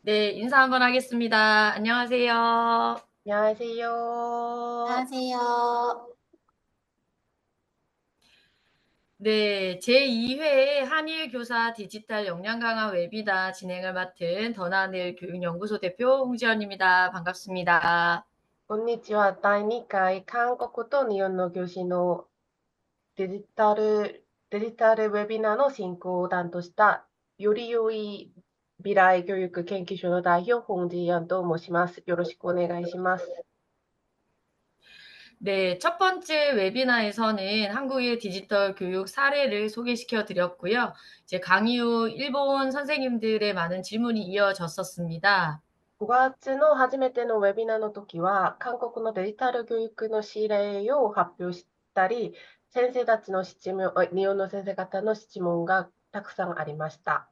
네, 인사 한번 하겠습니다. 안녕하세요. 안녕하세요. 안녕하세요. 네, 제2회 한일 교사 디지털 역량 강화 웨비나 진행을 맡은 더나늘 교육연구소 대표 홍지연입니다. 반갑습니다. こんにちは。第2回韓国と日本の教師のデジタルウェビナーの進行を担当したより良い未来教育研究所の代表、本寺ヤンと申します。よろしくお願いします。 네, 첫 번째 웨비나에서는 한국의 디지털 교육 사례를 소개시켜 드렸고요. 이제 강의 후 일본 선생님들의 많은 질문이 이어졌었습니다. 5月の初めてのウェビナーの時は、韓国のデジタル教育の事例を発表したり、先生たちの質問、日本の先生方の質問がたくさんありました。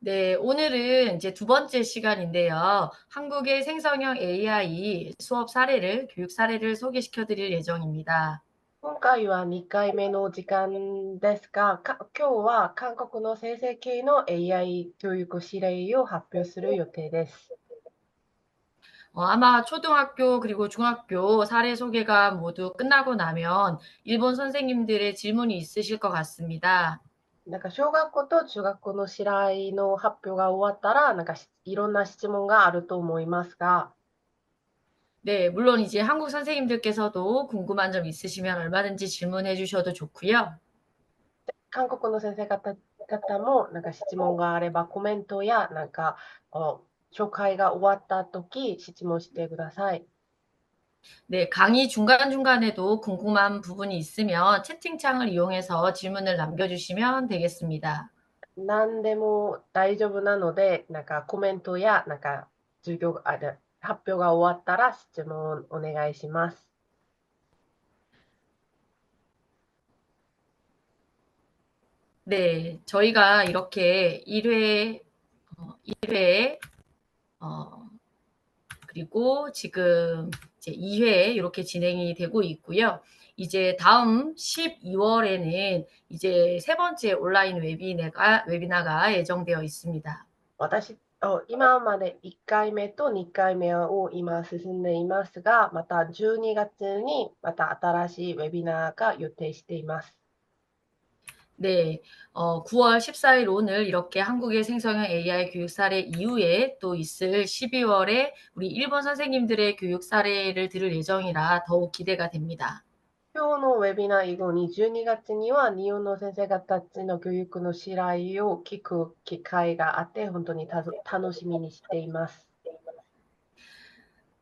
네, 오늘은 이제 두 번째 시간인데요. 한국의 생성형 AI 수업 사례를, 교육 사례를 소개시켜 드릴 예정입니다. 今回は2回目の時間ですが、今日は韓国の生成系の AI 教育指令を発表する予定です。 아마 초등학교 그리고 중학교 사례 소개가 모두 끝나고 나면 일본 선생님들의 질문이 있으실 것 같습니다. なんか小学校と中学校の指令の発表が終わったら、いろんな質問があると思いますが、 네, 물론 이제 한국 선생님들께서도 궁금한 점 있으시면 얼마든지 질문해 주셔도 좋고요. 韓国の先生方も質問があればコメントや紹介が終わった時質問してください。 네, 강의 중간중간에도 궁금한 부분이 있으면 채팅창을 이용해서 질문을 남겨주시면 되겠습니다. 何でも大丈夫なので、コメントや授業が発表が終わったら質問お願いします。 네, 저희가 이렇게 1회, 1회, 어, 그리고 지금 이제 2회 이렇게 진행이 되고 있고요. 이제 다음 12월에는 이제 세 번째 온라인 웨비나가 예정되어 있습니다. 今まで1回目と2回目を今進んでいますが、また12月にまた新しいウェビナーが予定しています。 네, 9월 14일 오늘 이렇게 한국의 생성형 AI 교육 사례 이후에 또 있을 12월에 우리 일본 선생님들의 교육 사례를 들을 예정이라 더욱 기대가 됩니다. 今日のウェビナー以後に12月には日本の先生方たちの教育の試来を聞く機会があって本当に楽しみにしています。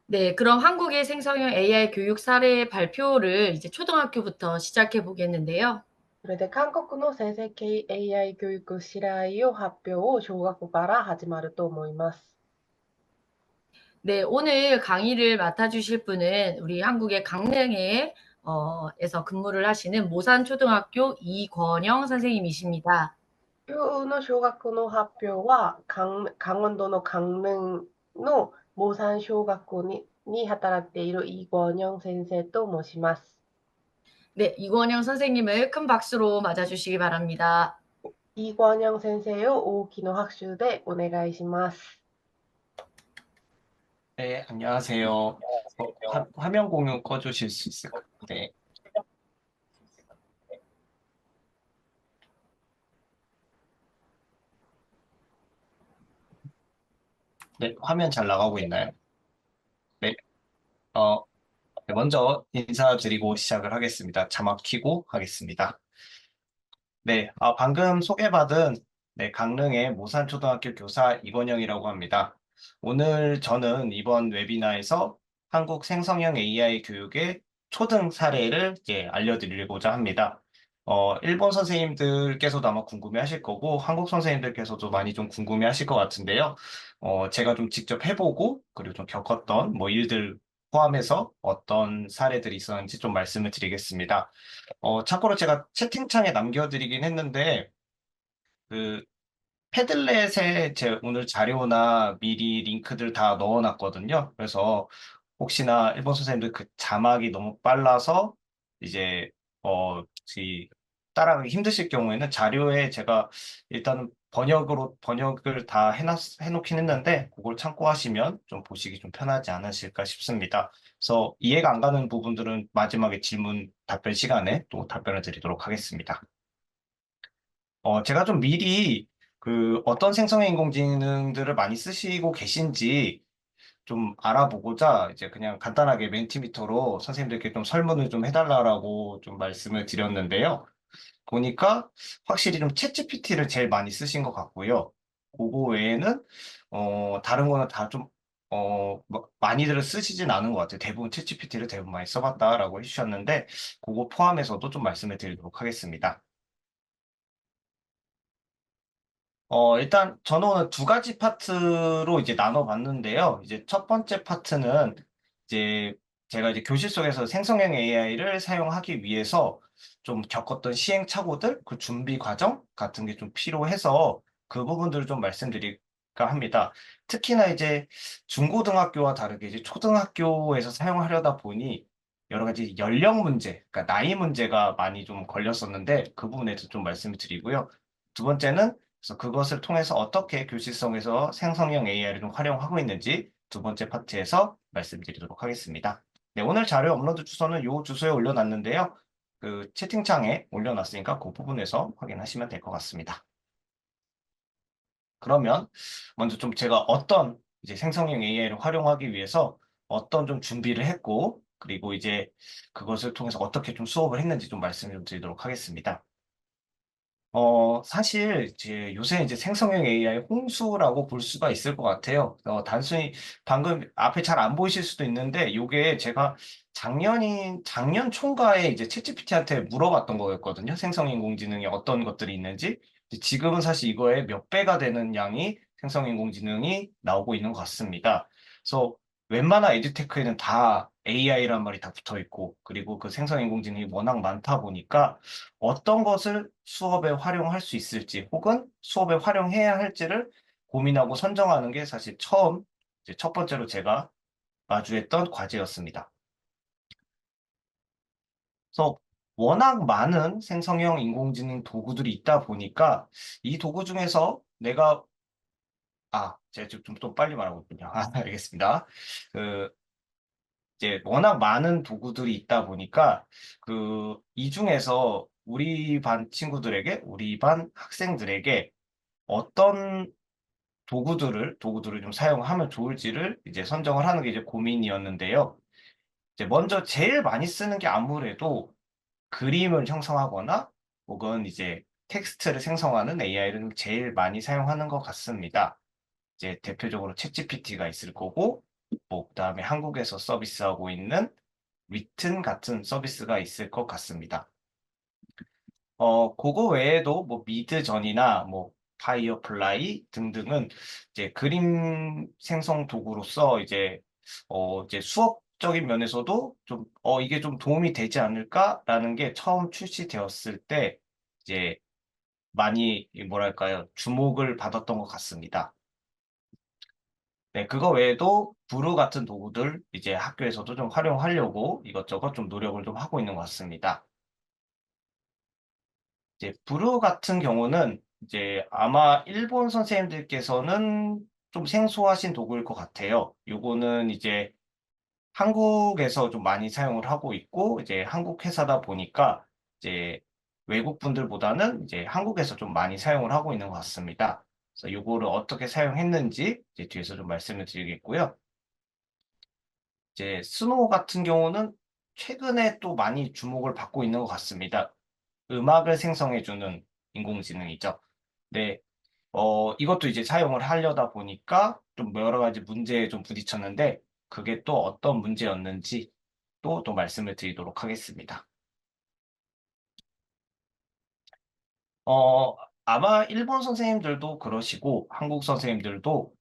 네, 그럼 한국의 생성형 AI 교육 사례 발표를 이제 초등학교부터 시작해 보겠는데요. それで韓国の先生系 AI 教育試来を発表を小学校から始まると思います。 네, 오늘 강의를 맡아주실 분은 우리 한국의 강릉에 에서 근무를 하시는 모산초등학교 이권영 선생님이십니다. 今日の小学校の発表は、강원도の강릉の모산小学校に働いている이권영先生と申します。 네, 이권영 선생님을 큰 박수로 맞아주시기 바랍니다. 이권영先生を大きな拍手でお願いします。 네, 안녕하세요. 화면 공유 꺼주실 수 있을까요? 네. 네, 화면 잘 나가고 있나요? 네. 어, 네, 먼저 인사드리고 시작을 하겠습니다. 자막 켜고 하겠습니다. 네, 방금 소개받은 네, 강릉의 모산초등학교 교사 이건영이라고 합니다. 오늘 저는 이번 웨비나에서 한국 생성형 AI 교육의 초등 사례를 이제 알려드리고자 합니다. 일본 선생님들께서도 아마 궁금해 하실 거고, 한국 선생님들께서도 많이 좀 궁금해 하실 것 같은데요. 제가 좀 직접 해보고, 그리고 좀 겪었던 뭐 일들 포함해서 어떤 사례들이 있었는지 좀 말씀을 드리겠습니다. 참고로 제가 채팅창에 남겨드리긴 했는데, 그, 패들렛에 제 오늘 자료나 미리 링크들 다 넣어놨거든요. 그래서 혹시나 일본 선생님들 그 자막이 너무 빨라서 이제, 이 따라가기 힘드실 경우에는 자료에 제가 일단은 번역을 다 해놓긴 했는데, 그걸 참고하시면 좀 보시기 좀 편하지 않으실까 싶습니다. 그래서 이해가 안 가는 부분들은 마지막에 질문 답변 시간에 또 답변을 드리도록 하겠습니다. 제가 좀 미리 어떤 생성형 인공지능들을 많이 쓰시고 계신지 좀 알아보고자 이제 그냥 간단하게 멘티미터로 선생님들께 좀 설문을 좀 해달라고 좀 말씀을 드렸는데요. 보니까 확실히 좀 챗GPT를 제일 많이 쓰신 것 같고요. 그거 외에는 다른 거는 다 좀 많이들 쓰시진 않은 것 같아요. 대부분 챗GPT를 대부분 많이 써봤다라고 해주셨는데 그거 포함해서도 좀 말씀을 드리도록 하겠습니다. 일단 저는 오늘 두 가지 파트로 이제 나눠봤는데요. 이제 첫 번째 파트는 이제 제가 이제 교실 속에서 생성형 AI를 사용하기 위해서 좀 겪었던 시행착오들, 그 준비 과정 같은 게 좀 필요해서 그 부분들을 좀 말씀드릴까 합니다. 특히나 이제 중고등학교와 다르게 이제 초등학교에서 사용하려다 보니 여러 가지 연령 문제, 그러니까 나이 문제가 많이 좀 걸렸었는데 그 부분에 대해서 좀 말씀을 드리고요. 두 번째는 그래서 그것을 통해서 어떻게 교실성에서 생성형 AI를 좀 활용하고 있는지 두 번째 파트에서 말씀드리도록 하겠습니다. 네, 오늘 자료 업로드 주소는 이 주소에 올려놨는데요. 그 채팅창에 올려놨으니까 그 부분에서 확인하시면 될 것 같습니다. 그러면 먼저 좀 제가 어떤 이제 생성형 AI를 활용하기 위해서 어떤 좀 준비를 했고 그리고 이제 그것을 통해서 어떻게 좀 수업을 했는지 좀 말씀을 좀 드리도록 하겠습니다. 사실 이제 요새 이제 생성형 AI 홍수라고 볼 수가 있을 것 같아요. 단순히 방금 앞에 잘 안 보이실 수도 있는데 요게 제가 작년 총가에 이제 챗GPT한테 물어봤던 거였거든요. 생성인공지능에 어떤 것들이 있는지. 지금은 사실 이거에 몇 배가 되는 양이 생성인공지능이 나오고 있는 것 같습니다. 그래서 웬만한 에듀테크에는 다 AI란 말이 다 붙어 있고, 그리고 그 생성인공지능이 워낙 많다 보니까 어떤 것을 수업에 활용할 수 있을지 혹은 수업에 활용해야 할지를 고민하고 선정하는 게 사실 이제 첫 번째로 제가 마주했던 과제였습니다. 그래서 워낙 많은 생성형 인공지능 도구들이 있다 보니까 이 도구 중에서 제가 지금 좀 빨리 말하고 있군요. 알겠습니다. 그, 이제 워낙 많은 도구들이 있다 보니까 이 중에서 우리 반 학생들에게 어떤 도구들을 좀 사용하면 좋을지를 이제 선정을 하는 게 이제 고민이었는데요. 이제 먼저 제일 많이 쓰는 게 아무래도 그림을 형성하거나 혹은 이제 텍스트를 생성하는 AI를 제일 많이 사용하는 것 같습니다. 이제 대표적으로 챗GPT가 있을 거고, 뭐, 그다음에 한국에서 서비스하고 있는 위튼 같은 서비스가 있을 것 같습니다. 그거 외에도 뭐 미드전이나 뭐 파이어플라이 등등은 이제 그림 생성 도구로서 이제 수업적인 면에서도 좀, 이게 좀 도움이 되지 않을까라는 게 처음 출시되었을 때 이제 많이 뭐랄까요, 주목을 받았던 것 같습니다. 네, 그거 외에도 브루 같은 도구들 이제 학교에서도 좀 활용하려고 이것저것 좀 노력을 좀 하고 있는 것 같습니다. 이제 브루 같은 경우는 이제 아마 일본 선생님들께서는 좀 생소하신 도구일 것 같아요. 요거는 이제 한국에서 좀 많이 사용을 하고 있고, 이제 한국 회사다 보니까 이제 외국 분들보다는 이제 한국에서 좀 많이 사용을 하고 있는 것 같습니다. 그래서 요거를 어떻게 사용했는지 이제 뒤에서 좀 말씀을 드리겠고요. 이제 스노우 같은 경우는 최근에 또 많이 주목을 받고 있는 것 같습니다. 음악을 생성해주는 인공지능이죠. 네, 이것도 이제 사용을 하려다 보니까 좀 여러 가지 문제에 좀 부딪혔는데, 그게 또 어떤 문제였는지 또 말씀을 드리도록 하겠습니다. 어, 아마 일본 선생님들도 그러시고, 한국 선생님들도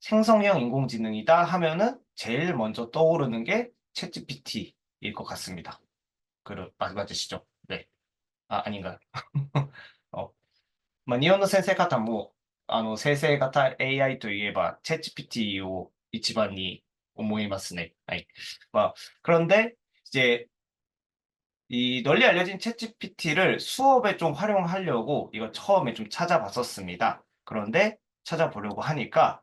생성형 인공지능이다 하면은 제일 먼저 떠오르는 게 챗GPT일 것 같습니다. 맞으시죠? 네. 아닌가요? 日本の先生方も、生成型 AI といえば、챗GPTを一番に思いますね。はい。그런데, 이제, 이 널리 알려진 챗GPT를 수업에 좀 활용하려고 이거 처음에 좀 찾아봤었습니다. 그런데 찾아보려고 하니까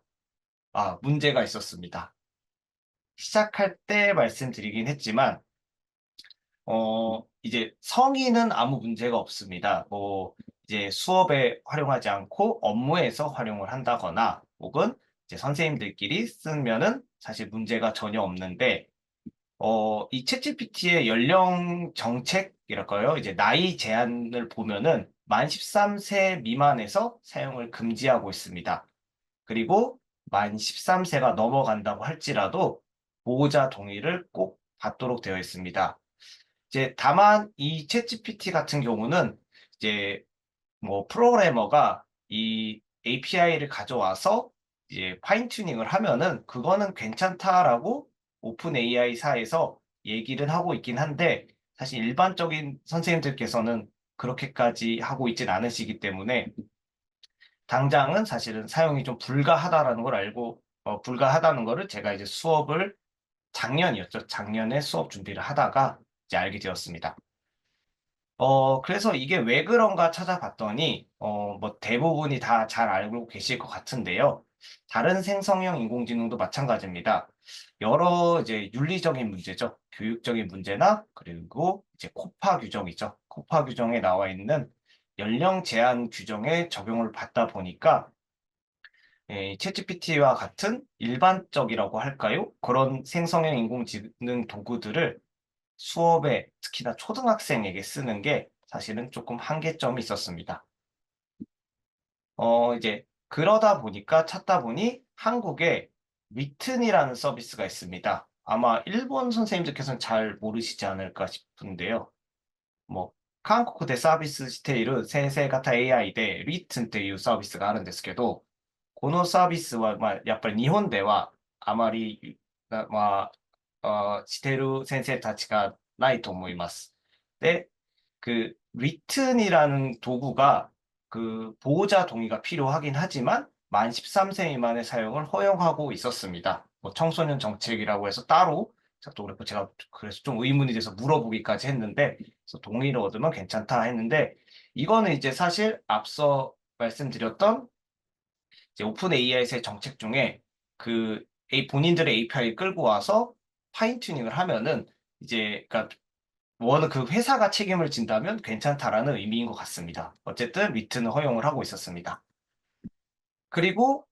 문제가 있었습니다. 시작할 때 말씀드리긴 했지만 이제 성인은 아무 문제가 없습니다. 뭐 이제 수업에 활용하지 않고 업무에서 활용을 한다거나 혹은 이제 선생님들끼리 쓰면은 사실 문제가 전혀 없는데 이 챗GPT의 연령 정책이랄까요? 이제 나이 제한을 보면은 만 13세 미만에서 사용을 금지하고 있습니다. 그리고 만 13세가 넘어간다고 할지라도 보호자 동의를 꼭 받도록 되어 있습니다. 이제 다만 이 챗GPT 같은 경우는 이제 뭐 프로그래머가 이 API를 가져와서 이제 파인 튜닝을 하면은 그거는 괜찮다라고 오픈 AI사에서 얘기를 하고 있긴 한데 사실 일반적인 선생님들께서는 그렇게까지 하고 있진 않으시기 때문에 당장은 사실은 사용이 좀 불가하다라는 걸 알고 불가하다는 거를 제가 이제 수업을 작년이었죠. 작년에 수업 준비를 하다가 이제 알게 되었습니다. 그래서 이게 왜 그런가 찾아봤더니, 뭐 대부분이 다 잘 알고 계실 것 같은데요. 다른 생성형 인공지능도 마찬가지입니다. 여러 이제 윤리적인 문제죠. 교육적인 문제나, 그리고 이제 코파 규정이죠. 코파 규정에 나와 있는 연령 제한 규정에 적용을 받다 보니까, 챗GPT와 같은 일반적이라고 할까요? 그런 생성형 인공지능 도구들을 수업에 특히나 초등학생에게 쓰는 게 사실은 조금 한계점이 있었습니다. 이제 그러다 보니까 찾다 보니 한국에 위튼이라는 서비스가 있습니다. 아마 일본 선생님들께서는 잘 모르시지 않을까 싶은데요. 뭐韓国でサービスしている先生型 AI でリッツンっていうサービスがあるんですけど、このサービスは、やっぱり日本ではあまり、してる先生たちがないと思います。で、리튼이라는 도구가 보호자 동의가 필요하긴 하지만 만 13세 미만의 사용을 허용하고 있었습니다. 뭐 청소년 정책이라고 해서 따로 또 그랬고 제가 그래서 좀 의문이 돼서 물어보기까지 했는데 그래서 동의를 얻으면 괜찮다 했는데 이거는 이제 사실 앞서 말씀드렸던 이제 오픈 AI의 정책 중에 본인들의 API 끌고 와서 파인 튜닝을 하면은 이제 그러니까 원은 그 회사가 책임을 진다면 괜찮다라는 의미인 것 같습니다. 어쨌든 위트는 허용을 하고 있었습니다. 그리고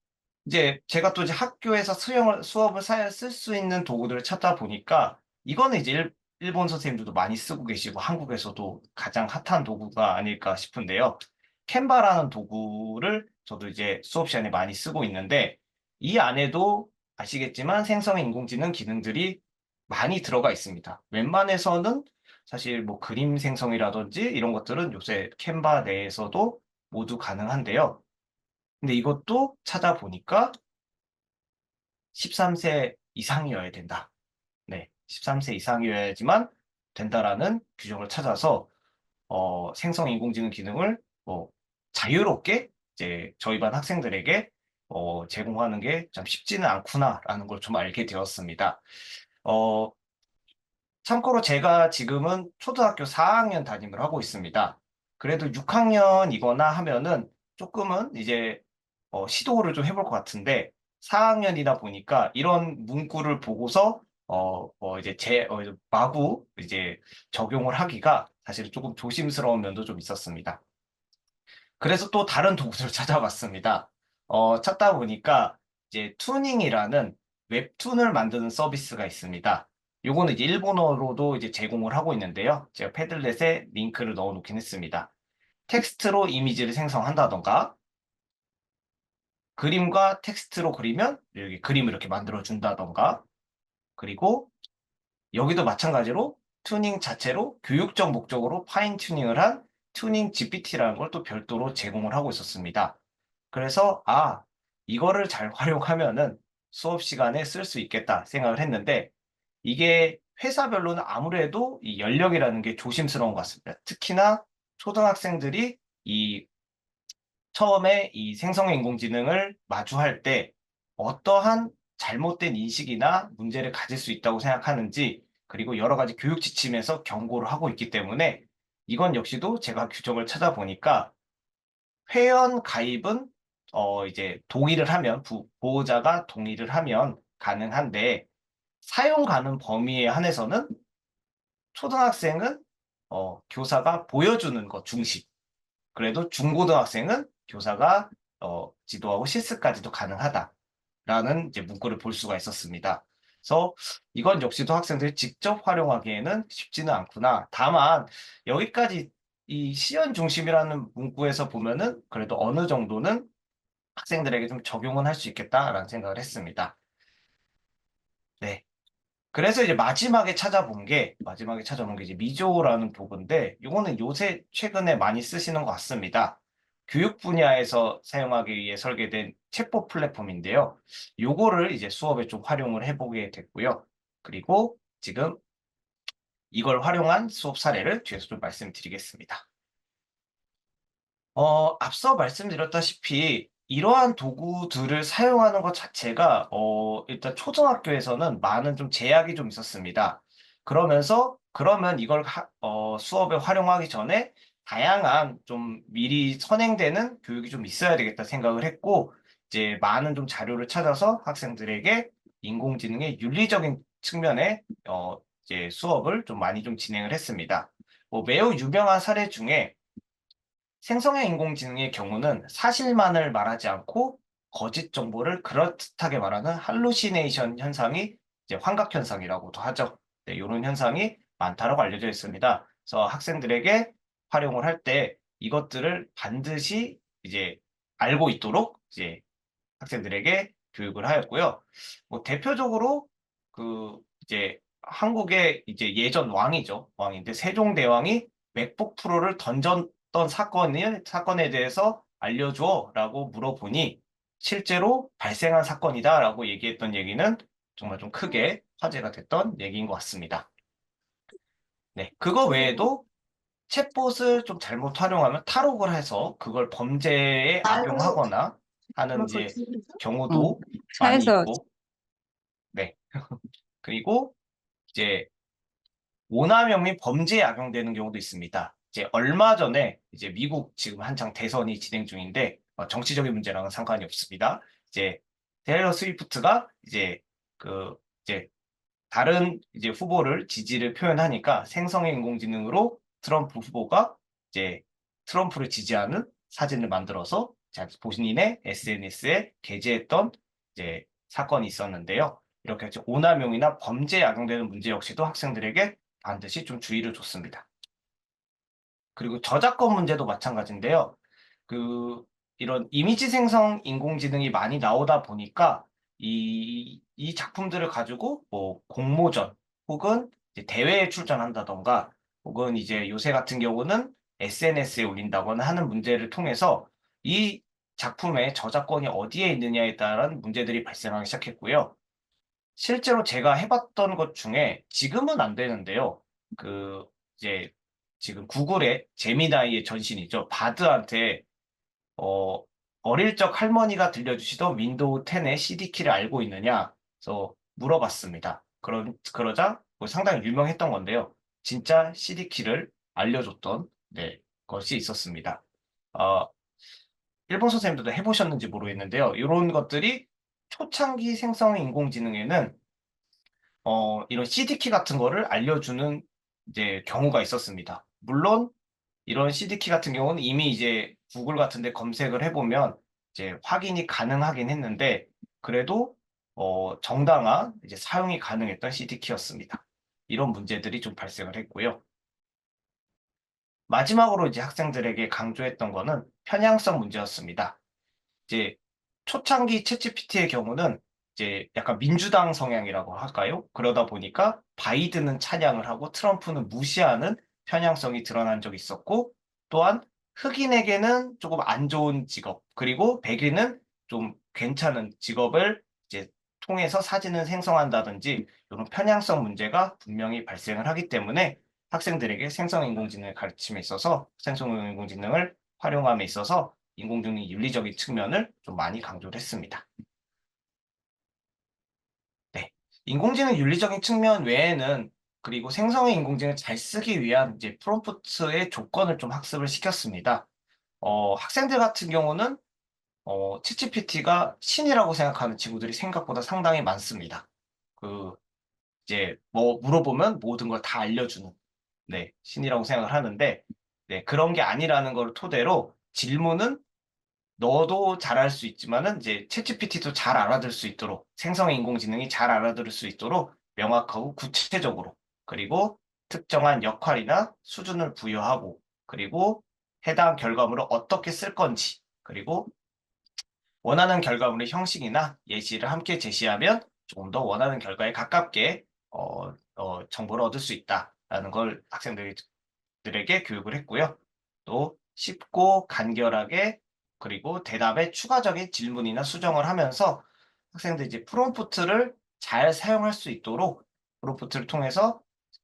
이제 제가 또 이제 학교에서 수업을 쓸 수 있는 도구들을 찾다 보니까 이거는 이제 일본 선생님들도 많이 쓰고 계시고 한국에서도 가장 핫한 도구가 아닐까 싶은데요. 캔바라는 도구를 저도 이제 수업 시간에 많이 쓰고 있는데 이 안에도 아시겠지만 생성의 인공지능 기능들이 많이 들어가 있습니다. 웬만해서는 사실 뭐 그림 생성이라든지 이런 것들은 요새 캔바 내에서도 모두 가능한데요. 근데 이것도 찾아보니까 13세 이상이어야 된다. 네, 13세 이상이어야지만 된다라는 규정을 찾아서 생성 인공지능 기능을 뭐 자유롭게 이제 저희 반 학생들에게 제공하는 게 참 쉽지는 않구나라는 걸 좀 알게 되었습니다. 어, 참고로 제가 지금은 초등학교 4학년 담임을 하고 있습니다. 그래도 6학년이거나 하면은 조금은 이제 시도를 좀 해볼 것 같은데 4학년이다 보니까 이런 문구를 보고서 이제 마구 이제 적용을 하기가 사실 조금 조심스러운 면도 좀 있었습니다. 그래서 또 다른 도구를 찾아봤습니다. 찾다 보니까 이제 투닝이라는 웹툰을 만드는 서비스가 있습니다. 요거는 이제 일본어로도 이제 제공을 하고 있는데요. 제가 패들렛에 링크를 넣어 놓긴 했습니다. 텍스트로 이미지를 생성한다던가, 그림과 텍스트로 그리면 여기 그림을 이렇게 만들어 준다던가, 그리고 여기도 마찬가지로 튜닝 자체로 교육적 목적으로 파인 튜닝을 한 튜닝 GPT라는 걸 또 별도로 제공을 하고 있었습니다. 그래서 이거를 잘 활용하면은 수업 시간에 쓸 수 있겠다 생각을 했는데 이게 회사별로는 아무래도 이 연령이라는 게 조심스러운 것 같습니다. 특히나 초등학생들이 처음에 이 생성형 인공지능을 마주할 때 어떠한 잘못된 인식이나 문제를 가질 수 있다고 생각하는지 그리고 여러 가지 교육 지침에서 경고를 하고 있기 때문에 이건 역시도 제가 규정을 찾아보니까 회원 가입은 이제 동의를 하면, 보호자가 동의를 하면 가능한데, 사용 가능 범위에 한해서는 초등학생은 교사가 보여주는 것 중심. 그래도 중고등학생은 교사가 지도하고 실습까지도 가능하다라는 이제 문구를 볼 수가 있었습니다. 그래서 이건 역시도 학생들이 직접 활용하기에는 쉽지는 않구나. 다만 여기까지 이 시연 중심이라는 문구에서 보면은 그래도 어느 정도는 학생들에게 좀 적용은 할 수 있겠다라는 생각을 했습니다. 네. 그래서 이제 마지막에 찾아본 게 이제 미조라는 도구인데, 이거는 요새 최근에 많이 쓰시는 것 같습니다. 교육 분야에서 사용하기 위해 설계된 챗봇 플랫폼인데요. 요거를 이제 수업에 좀 활용을 해보게 됐고요. 그리고 지금 이걸 활용한 수업 사례를 뒤에서 좀 말씀드리겠습니다. 앞서 말씀드렸다시피 이러한 도구들을 사용하는 것 자체가 일단 초등학교에서는 많은 좀 제약이 좀 있었습니다. 그러면 이걸 수업에 활용하기 전에 다양한 좀 미리 선행되는 교육이 좀 있어야 되겠다 생각을 했고, 이제 많은 좀 자료를 찾아서 학생들에게 인공지능의 윤리적인 측면에 이제 수업을 좀 많이 좀 진행을 했습니다. 뭐 매우 유명한 사례 중에 생성형 인공지능의 경우는 사실만을 말하지 않고 거짓 정보를 그럴듯하게 말하는 할루시네이션 현상이 이제 환각 현상이라고도 하죠. 네, 이런 현상이 많다고 알려져 있습니다. 그래서 학생들에게 활용을 할 때 이것들을 반드시 이제 알고 있도록 이제 학생들에게 교육을 하였고요. 뭐 대표적으로 이제 한국의 이제 예전 왕이죠. 왕인데 세종대왕이 맥북 프로를 던졌던 사건에 대해서 알려줘라고 물어보니 실제로 발생한 사건이다라고 얘기했던 얘기는 정말 좀 크게 화제가 됐던 얘기인 것 같습니다. 네, 그거 외에도 챗봇을 좀 잘못 활용하면 탈옥을 해서 그걸 범죄에 악용하거나 하는 이제 어, 경우도 많이 차에서 있고, 네. 그리고 이제 오남용 및 범죄에 악용되는 경우도 있습니다. 이제 얼마 전에 이제 미국 지금 한창 대선이 진행 중인데 정치적인 문제랑은 상관이 없습니다. 이제 테일러 스위프트가 이제 다른 이제 후보를 지지를 표현하니까 생성의 인공지능으로 트럼프 후보가 이제 트럼프를 지지하는 사진을 만들어서 본인의 SNS에 게재했던 이제 사건이 있었는데요. 이렇게 오남용이나 범죄에 악용되는 문제 역시도 학생들에게 반드시 좀 주의를 줬습니다. 그리고 저작권 문제도 마찬가지인데요. 이런 이미지 생성 인공지능이 많이 나오다 보니까 이 작품들을 가지고 뭐 공모전 혹은 이제 대회에 출전한다던가 혹은 이제 요새 같은 경우는 SNS에 올린다거나 하는 문제를 통해서 이 작품의 저작권이 어디에 있느냐에 따른 문제들이 발생하기 시작했고요. 실제로 제가 해봤던 것 중에 지금은 안 되는데요. 이제 지금 구글의 제미나이의 전신이죠. 바드한테 어, 어릴 적 할머니가 들려주시던 윈도우 10의 CD키를 알고 있느냐? 그래서 물어봤습니다. 그러자 뭐 상당히 유명했던 건데요. 진짜 CD키를 알려줬던 네, 것이 있었습니다. 어, 일본 선생님들도 해보셨는지 모르겠는데요. 이런 것들이 초창기 생성 인공지능에는 이런 CD키 같은 거를 알려주는 이제 경우가 있었습니다. 물론 이런 CD키 같은 경우는 이미 이제 구글 같은 데 검색을 해보면 이제 확인이 가능하긴 했는데 그래도 정당한 이제 사용이 가능했던 CD키였습니다. 이런 문제들이 좀 발생을 했고요. 마지막으로 이제 학생들에게 강조했던 거는 편향성 문제였습니다. 이제 초창기 챗GPT의 경우는 이제 약간 민주당 성향이라고 할까요? 그러다 보니까 바이든은 찬양을 하고 트럼프는 무시하는 편향성이 드러난 적이 있었고, 또한 흑인에게는 조금 안 좋은 직업, 그리고 백인은 좀 괜찮은 직업을 이제 통해서 사진을 생성한다든지 이런 편향성 문제가 분명히 발생을 하기 때문에 학생들에게 생성인공지능을 가르침에 있어서 생성인공지능을 활용함에 있어서 인공지능의 윤리적인 측면을 좀 많이 강조를 했습니다. 네. 인공지능 윤리적인 측면 외에는 그리고 생성의 인공지능을 잘 쓰기 위한 이제 프롬프트의 조건을 좀 학습을 시켰습니다. 학생들 같은 경우는 챗GPT가 신이라고 생각하는 친구들이 생각보다 상당히 많습니다. 이제 뭐 물어보면 모든 걸 다 알려주는, 네, 신이라고 생각을 하는데, 네, 그런 게 아니라는 걸 토대로 질문은 너도 잘할 수 있지만은 이제 챗GPT도 잘 알아들을 수 있도록, 생성의 인공지능이 잘 알아들을 수 있도록 명확하고 구체적으로, 그리고 특정한 역할이나 수준을 부여하고, 그리고 해당 결과물을 어떻게 쓸 건지, 그리고 원하는 결과물의 형식이나 예시를 함께 제시하면 조금 더 원하는 결과에 가깝게 정보를 얻을 수 있다라는 걸 학생들에게 교육을 했고요. 또 쉽고 간결하게, 그리고 대답에 추가적인 질문이나 수정을 하면서 학생들이 이제 프롬프트를 잘 사용할 수 있도록, 프롬프트를 통해서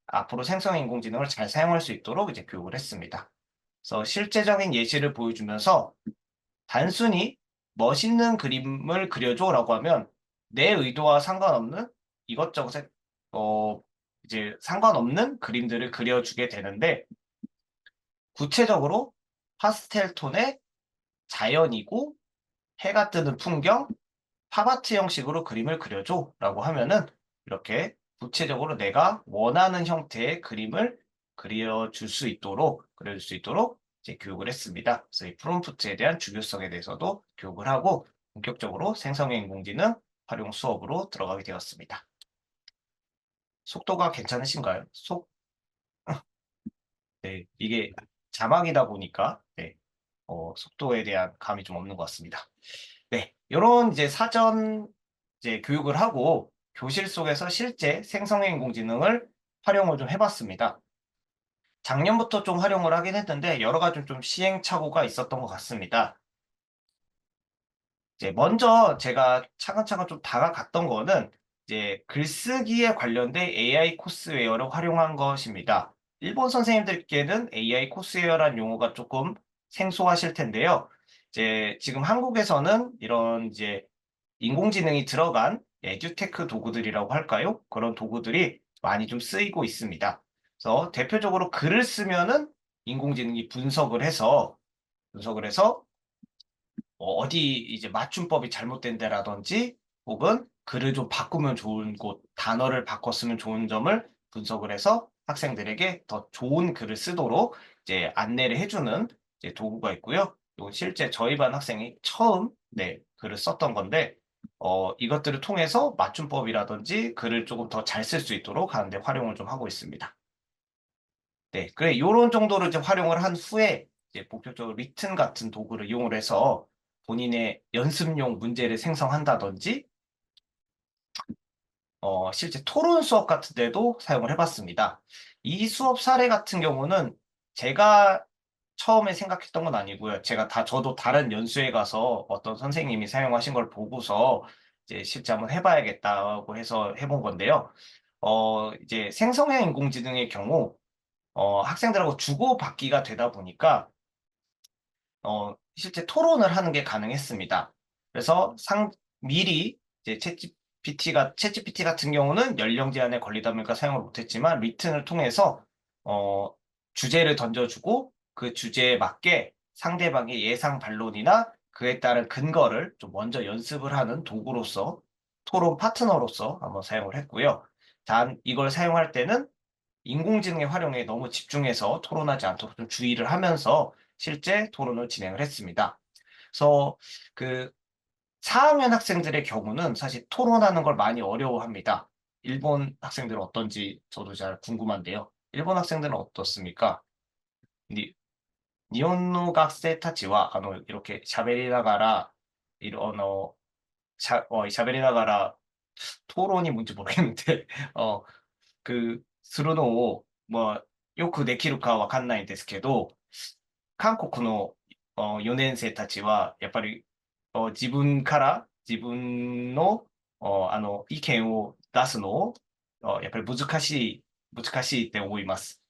앞으로 생성의 인공지능을 잘 사용할 수 있도록 이제 교육을 했습니다. 그래서 실제적인 예시를 보여주면서 단순히 멋있는 그림을 그려줘라고 하면 내 의도와 상관없는 이것저것에 어 이제 상관없는 그림들을 그려주게 되는데, 구체적으로 파스텔 톤의 자연이고 해가 뜨는 풍경, 팝아트 형식으로 그림을 그려줘라고 하면은 이렇게 구체적으로 내가 원하는 형태의 그림을 그려줄 수 있도록 이제 교육을 했습니다. 그래서 이 프롬프트에 대한 중요성에 대해서도 교육을 하고 본격적으로 생성의 인공지능 활용 수업으로 들어가게 되었습니다. 속도가 괜찮으신가요? 네, 이게 자막이다 보니까 네, 속도에 대한 감이 좀 없는 것 같습니다. 네, 요런 이제 사전 이제 교육을 하고 교실 속에서 실제 생성의 인공지능을 활용을 좀 해봤습니다. 작년부터 좀 활용을 하긴 했는데 여러 가지 좀 시행착오가 있었던 것 같습니다. 이제 먼저 제가 차근차근 좀 다가갔던 거는 이제 글쓰기에 관련된 AI 코스웨어를 활용한 것입니다. 일본 선생님들께는 AI 코스웨어란 용어가 조금 생소하실 텐데요. 이제 지금 한국에서는 이런 이제 인공지능이 들어간 에듀테크 도구들이라고 할까요? 그런 도구들이 많이 좀 쓰이고 있습니다. 그래서 대표적으로 글을 쓰면은 인공지능이 분석을 해서 어디 이제 맞춤법이 잘못된 데라든지 혹은 글을 좀 바꾸면 좋은 곳, 단어를 바꿨으면 좋은 점을 분석을 해서 학생들에게 더 좋은 글을 쓰도록 이제 안내를 해주는 이제 도구가 있고요. 또 실제 저희 반 학생이 처음 글을 썼던 건데 이것들을 통해서 맞춤법이라든지 글을 조금 더 잘 쓸 수 있도록 하는데 활용을 좀 하고 있습니다. 네, 그래 요런 정도로 이제 활용을 한 후에 이제 본격적으로 리튼 같은 도구를 이용을 해서 본인의 연습용 문제를 생성한다든지 실제 토론 수업 같은 데도 사용을 해봤습니다. 이 수업 사례 같은 경우는 제가 처음에 생각했던 건 아니고요. 저도 다른 연수에 가서 어떤 선생님이 사용하신 걸 보고서 이제 실제 한번 해봐야겠다고 해서 해본 건데요. 이제 생성형 인공지능의 경우 학생들하고 주고받기가 되다 보니까 실제 토론을 하는 게 가능했습니다. 그래서 미리 이제 챗GPT 같은 경우는 연령 제한에 걸리다 보니까 사용을 못했지만 리튼을 통해서 주제를 던져주고 그 주제에 맞게 상대방의 예상 반론이나 그에 따른 근거를 좀 먼저 연습을 하는 도구로서, 토론 파트너로서 한번 사용을 했고요. 단 이걸 사용할 때는 인공지능의 활용에 너무 집중해서 토론하지 않도록 좀 주의를 하면서 실제 토론을 진행을 했습니다. 그래서 그 4학년 학생들의 경우는 사실 토론하는 걸 많이 어려워합니다. 일본 학생들은 어떤지 저도 잘 궁금한데요. 일본 학생들은 어떻습니까? 니, 니혼노 학생たちは 이렇게 샤베리나가라 이런 샤베리나가라 토론이 뭔지 모르겠는데 するのを、よくできるかわかんないんですけど、韓国の4年生たちは、やっぱり自分から自分の意見を出すのをやっぱり難しいって思います。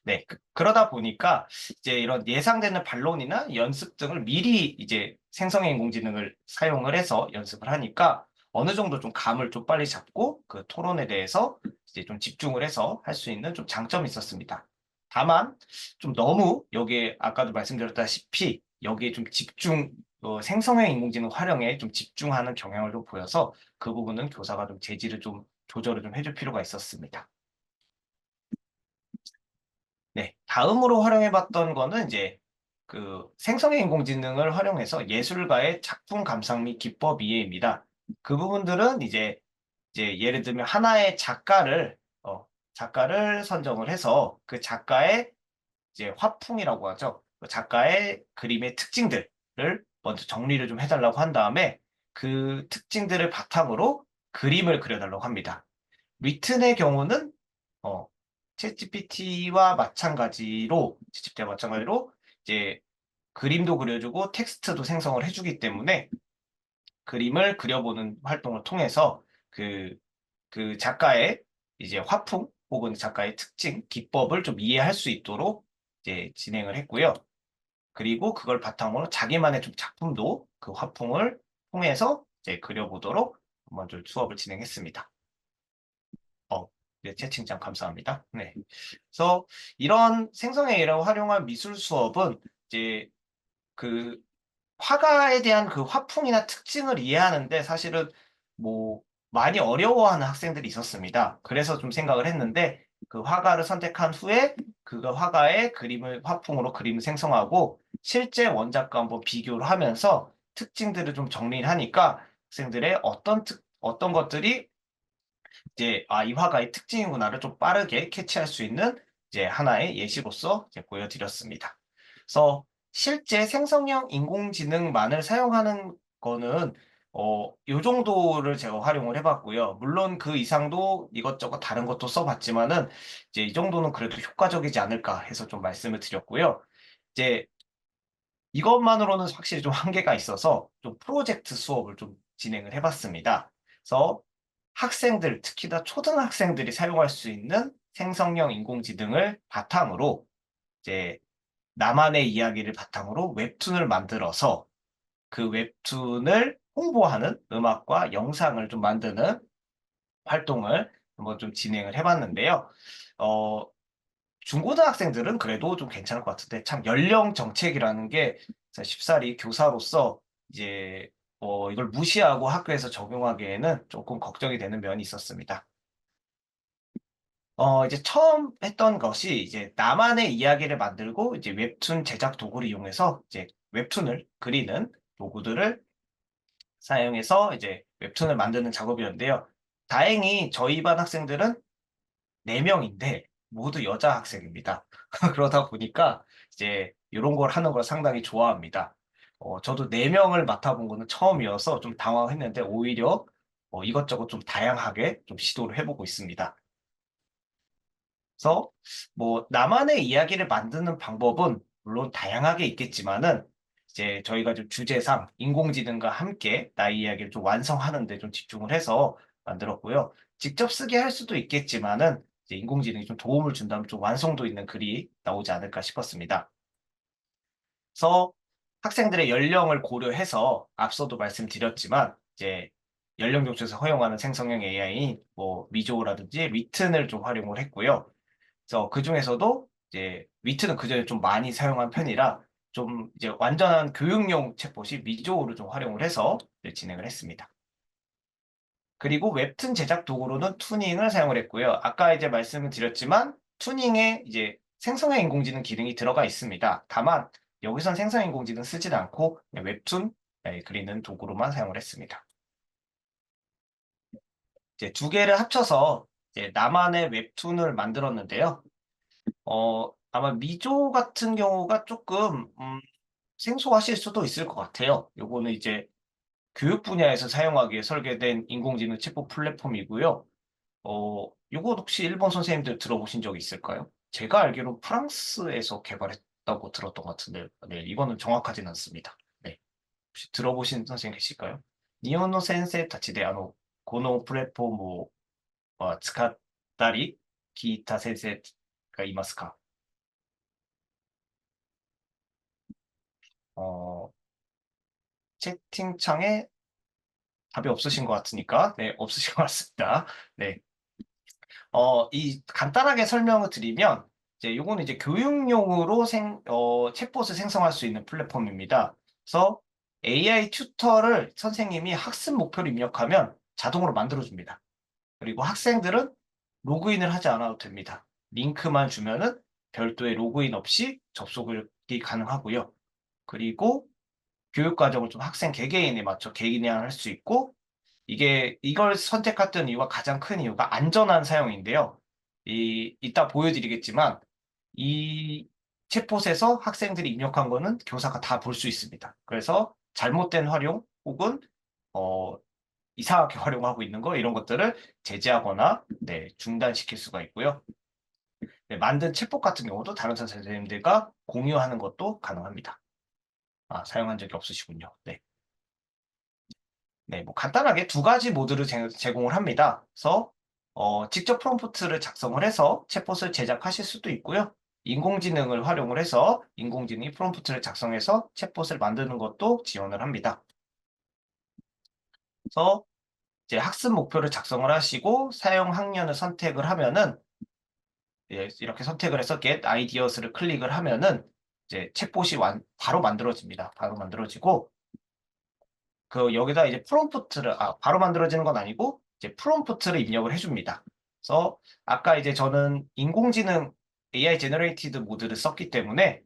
네, 그러다 보니까 이제 이런 예상되는 반론이나 연습 등을 미리 이제 생성의 인공지능을 사용을 해서 연습을 하니까 어느 정도 좀 감을 좀 빨리 잡고 그 토론에 대해서 이제 좀 집중을 해서 할 수 있는 좀 장점이 있었습니다. 다만 좀 너무 여기에 아까도 말씀드렸다시피 여기에 좀 생성형 인공지능 활용에 좀 집중하는 경향을 좀 보여서 그 부분은 교사가 좀 재질을 좀 조절을 좀 해줄 필요가 있었습니다. 네, 다음으로 활용해봤던 거는 이제 그 생성형 인공지능을 활용해서 예술가의 작품 감상 및 기법 이해입니다. 그 부분들은 이제 예를 들면 하나의 작가를 선정을 해서 그 작가의 이제 화풍이라고 하죠. 그 작가의 그림의 특징들을 먼저 정리를 좀 해달라고 한 다음에 그 특징들을 바탕으로 그림을 그려달라고 합니다. 리튼의 경우는 어, 챗GPT와 마찬가지로 이제 그림도 그려주고 텍스트도 생성을 해주기 때문에 그림을 그려보는 활동을 통해서 그 작가의 이제 화풍 혹은 작가의 특징, 기법을 좀 이해할 수 있도록 이제 진행을 했고요. 그리고 그걸 바탕으로 자기만의 좀 작품도 그 화풍을 통해서 이제 그려보도록 먼저 수업을 진행했습니다. 네, 채팅창 감사합니다. 네. 그래서 이런 생성 AI를 활용한 미술 수업은 이제 그 화가에 대한 그 화풍이나 특징을 이해하는데 사실은 뭐 많이 어려워하는 학생들이 있었습니다. 그래서 좀 생각을 했는데 그 화가를 선택한 후에 그 화가의 그림을 화풍으로 그림을 생성하고 실제 원작과 한번 비교를 하면서 특징들을 좀 정리를 하니까 학생들의 어떤 것들이 이제 이 화가의 특징이구나를 좀 빠르게 캐치할 수 있는 이제 하나의 예시로서 이제 보여드렸습니다. 그래서 실제 생성형 인공지능만을 사용하는 거는 요 정도를 제가 활용을 해봤고요. 물론 그 이상도 이것저것 다른 것도 써봤지만은 이제 이 정도는 그래도 효과적이지 않을까 해서 좀 말씀을 드렸고요. 이제 이것만으로는 확실히 좀 한계가 있어서 좀 프로젝트 수업을 좀 진행을 해봤습니다. 그래서 학생들, 특히나 초등학생들이 사용할 수 있는 생성형 인공지능을 바탕으로 이제 나만의 이야기를 바탕으로 웹툰을 만들어서 그 웹툰을 홍보하는 음악과 영상을 좀 만드는 활동을 한번 좀 진행을 해봤는데요. 어, 중고등학생들은 그래도 좀 괜찮을 것 같은데 참 연령 정책이라는 게 쉽사리 교사로서 이제 이걸 무시하고 학교에서 적용하기에는 조금 걱정이 되는 면이 있었습니다. 이제 처음 했던 것이 이제 나만의 이야기를 만들고 이제 웹툰 제작 도구를 이용해서 이제 웹툰을 그리는 도구들을 사용해서 이제 웹툰을 만드는 작업이었는데요. 다행히 저희 반 학생들은 4명인데 모두 여자 학생입니다. 그러다 보니까 이제 이런 걸 하는 걸 상당히 좋아합니다. 저도 4명을 맡아본 거는 처음이어서 좀 당황했는데 오히려 이것저것 좀 다양하게 좀 시도를 해보고 있습니다. 그래서 뭐 나만의 이야기를 만드는 방법은 물론 다양하게 있겠지만은 이제 저희가 좀 주제상 인공지능과 함께 나의 이야기를 좀 완성하는 데 좀 집중을 해서 만들었고요. 직접 쓰게 할 수도 있겠지만은 이제 인공지능이 좀 도움을 준다면 좀 완성도 있는 글이 나오지 않을까 싶었습니다. 그래서 학생들의 연령을 고려해서 앞서도 말씀드렸지만 이제 연령 조절에서 허용하는 생성형 AI인 뭐 미조라든지 리튼을 좀 활용을 했고요. 그래서 그중에서도 이제 위트는 그전에 좀 많이 사용한 편이라 좀 이제 완전한 교육용 챗봇이 미조를 좀 활용을 해서 이제 진행을 했습니다. 그리고 웹툰 제작 도구로는 투닝을 사용을 했고요. 아까 이제 말씀을 드렸지만 투닝에 이제 생성형 인공지능 기능이 들어가 있습니다. 다만 여기선 생성형 인공지능 쓰진 않고 그냥 웹툰 그리는 도구로만 사용을 했습니다. 이제 두 개를 합쳐서 이제 나만의 웹툰을 만들었는데요. 아마 미조 같은 경우가 조금 생소하실 수도 있을 것 같아요. 요거는 이제 교육 분야에서 사용하기에 설계된 인공지능 챗봇 플랫폼이고요. 요거 혹시 일본 선생님들 들어보신 적 있을까요? 제가 알기로 프랑스에서 개발했다고 들었던 것 같은데, 네, 이거는 정확하진 않습니다. 네, 혹시 들어보신 선생님 계실까요? 니혼노 센세 타치데 고노 플랫폼 츠카tta리 기타 센세가 이마스까? 어, 채팅창에 답이 없으신 것 같으니까, 네, 없으신 것 같습니다. 네. 이 간단하게 설명을 드리면, 이제 요거는 이제 교육용으로 챗봇을 생성할 수 있는 플랫폼입니다. 그래서 AI 튜터를 선생님이 학습 목표를 입력하면 자동으로 만들어줍니다. 그리고 학생들은 로그인을 하지 않아도 됩니다. 링크만 주면은 별도의 로그인 없이 접속이 가능하고요. 그리고 교육 과정을 좀 학생 개개인에 맞춰 개인화할 수 있고, 이걸 선택했던 이유가 가장 큰 이유가 안전한 사용인데요. 이따 보여드리겠지만 이 챗봇에서 학생들이 입력한 거는 교사가 다 볼 수 있습니다. 그래서 잘못된 활용 혹은 어, 이상하게 활용하고 있는 거 이런 것들을 제재하거나 중단시킬 수가 있고요. 만든 챗봇 같은 경우도 다른 선생님들과 공유하는 것도 가능합니다. 사용한 적이 없으시군요. 뭐 간단하게 두 가지 모드를 제공을 합니다. 그래서 직접 프롬프트를 작성을 해서 챗봇을 제작하실 수도 있고요. 인공지능을 활용을 해서 인공지능이 프롬프트를 작성해서 챗봇을 만드는 것도 지원을 합니다. 그래서 이제 학습 목표를 작성을 하시고 사용 학년을 선택을 하면은 이렇게 선택을 해서 Get Ideas를 클릭을 하면은 이제 챗봇이 바로 만들어집니다. 바로 만들어지고 여기다 이제 프롬프트를 바로 만들어지는 건 아니고 이제 프롬프트를 입력을 해줍니다. 그래서 아까 이제 저는 인공지능 AI 제너레이티드 모드를 썼기 때문에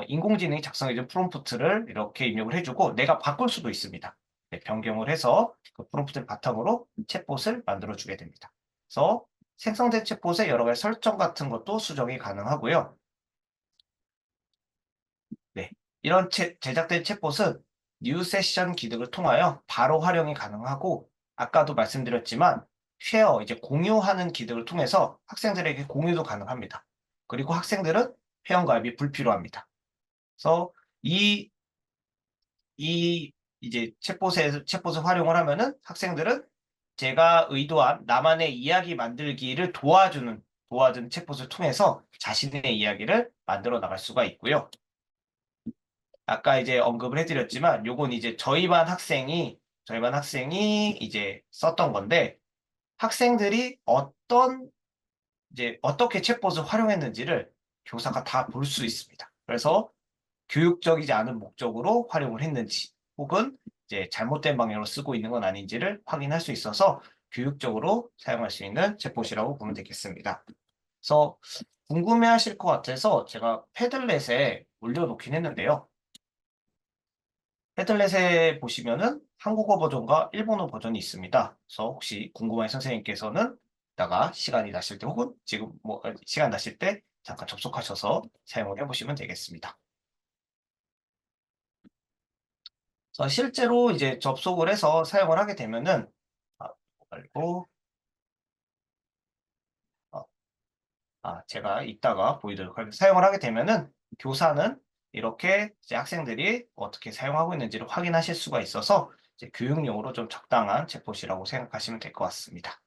인공지능이 작성해준 프롬프트를 이렇게 입력을 해주고 내가 바꿀 수도 있습니다. 변경을 해서 그 프롬프트를 바탕으로 챗봇을 만들어주게 됩니다. 그래서 생성된 챗봇의 여러 가지 설정 같은 것도 수정이 가능하고요. 이런 제작된 챗봇은 뉴 세션 기능을 통하여 바로 활용이 가능하고 아까도 말씀드렸지만 쉐어, 이제 공유하는 기능을 통해서 학생들에게 공유도 가능합니다. 그리고 학생들은 회원가입이 불필요합니다. 그래서 이제 챗봇을 활용을 하면은 학생들은 제가 의도한 나만의 이야기 만들기를 도와주는 챗봇을 통해서 자신의 이야기를 만들어 나갈 수가 있고요. 아까 이제 언급을 해드렸지만 요건 이제 저희 반 학생이 이제 썼던 건데 학생들이 어떻게 챗봇을 활용했는지를 교사가 다 볼 수 있습니다. 그래서 교육적이지 않은 목적으로 활용을 했는지 혹은 이제 잘못된 방향으로 쓰고 있는 건 아닌지를 확인할 수 있어서 교육적으로 사용할 수 있는 챗봇이라고 보면 되겠습니다. 그래서 궁금해하실 것 같아서 제가 패들렛에 올려놓긴 했는데요. 패들렛에 보시면은 한국어 버전과 일본어 버전이 있습니다. 그래서 혹시 궁금한 선생님께서는 이따가 시간이 나실 때 혹은 지금 시간 나실 때 잠깐 접속하셔서 사용을 해보시면 되겠습니다. 그래서 실제로 이제 접속을 해서 사용을 하게 되면은 말고 제가 이따가 보이도록 하겠습니다. 사용을 하게 되면은 교사는 이렇게 이제 학생들이 어떻게 사용하고 있는지를 확인하실 수가 있어서 이제 교육용으로 좀 적당한 챗봇이라고 생각하시면 될 것 같습니다.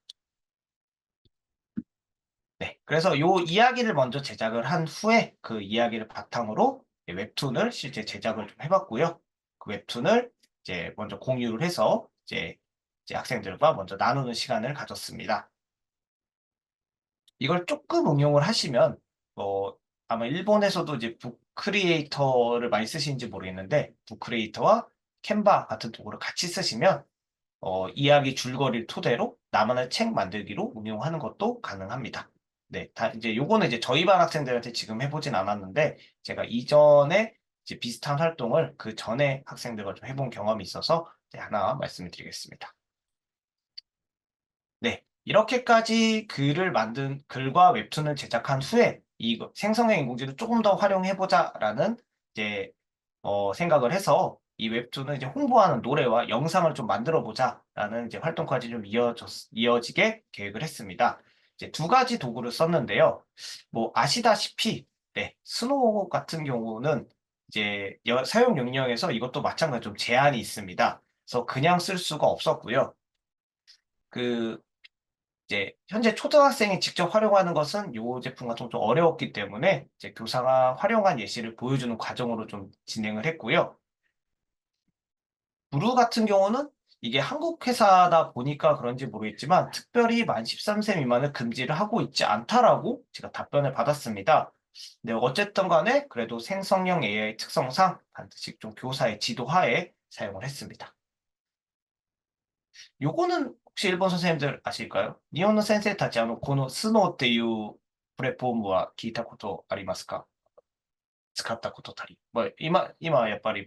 그래서 요 이야기를 먼저 제작을 한 후에 그 이야기를 바탕으로 웹툰을 실제 제작을 좀 해봤고요. 그 웹툰을 이제 먼저 공유를 해서 이제 학생들과 먼저 나누는 시간을 가졌습니다. 이걸 조금 응용을 하시면 아마 일본에서도 이제 북크리에이터를 많이 쓰시는지 모르겠는데 북크리에이터와 캔바 같은 도구를 같이 쓰시면 이야기 줄거리를 토대로 나만의 책 만들기로 응용하는 것도 가능합니다. 이제 요거는 이제 저희 반 학생들한테 지금 해보진 않았는데 제가 이전에 이제 비슷한 활동을 그 전에 학생들과 좀 해본 경험이 있어서 하나 말씀을 드리겠습니다. 이렇게까지 글과 웹툰을 제작한 후에 이 생성형 인공지능을 조금 더 활용해보자라는 이제 생각을 해서 이 웹툰을 이제 홍보하는 노래와 영상을 좀 만들어보자라는 이제 활동까지 좀 이어지게 계획을 했습니다. 이제 두 가지 도구를 썼는데요. 아시다시피 스노우 같은 경우는 이제 사용 용량에서 이것도 마찬가지로 좀 제한이 있습니다. 그래서 그냥 쓸 수가 없었고요. 이제 현재 초등학생이 직접 활용하는 것은 이 제품과 좀 어려웠기 때문에 이제 교사가 활용한 예시를 보여주는 과정으로 좀 진행을 했고요. 부루 같은 경우는 이게 한국 회사다 보니까 그런지 모르겠지만 특별히 만 13세 미만을 금지를 하고 있지 않다라고 제가 답변을 받았습니다. 어쨌든 간에 그래도 생성형 AI 특성상 반드시 좀 교사의 지도하에 사용을 했습니다. 요거는 혹시 일본 선생님들 아실까요? 니혼노 센세이たち このスノーっていうプレフォームは聞いたことありますか？使ったことたり。今はやっぱり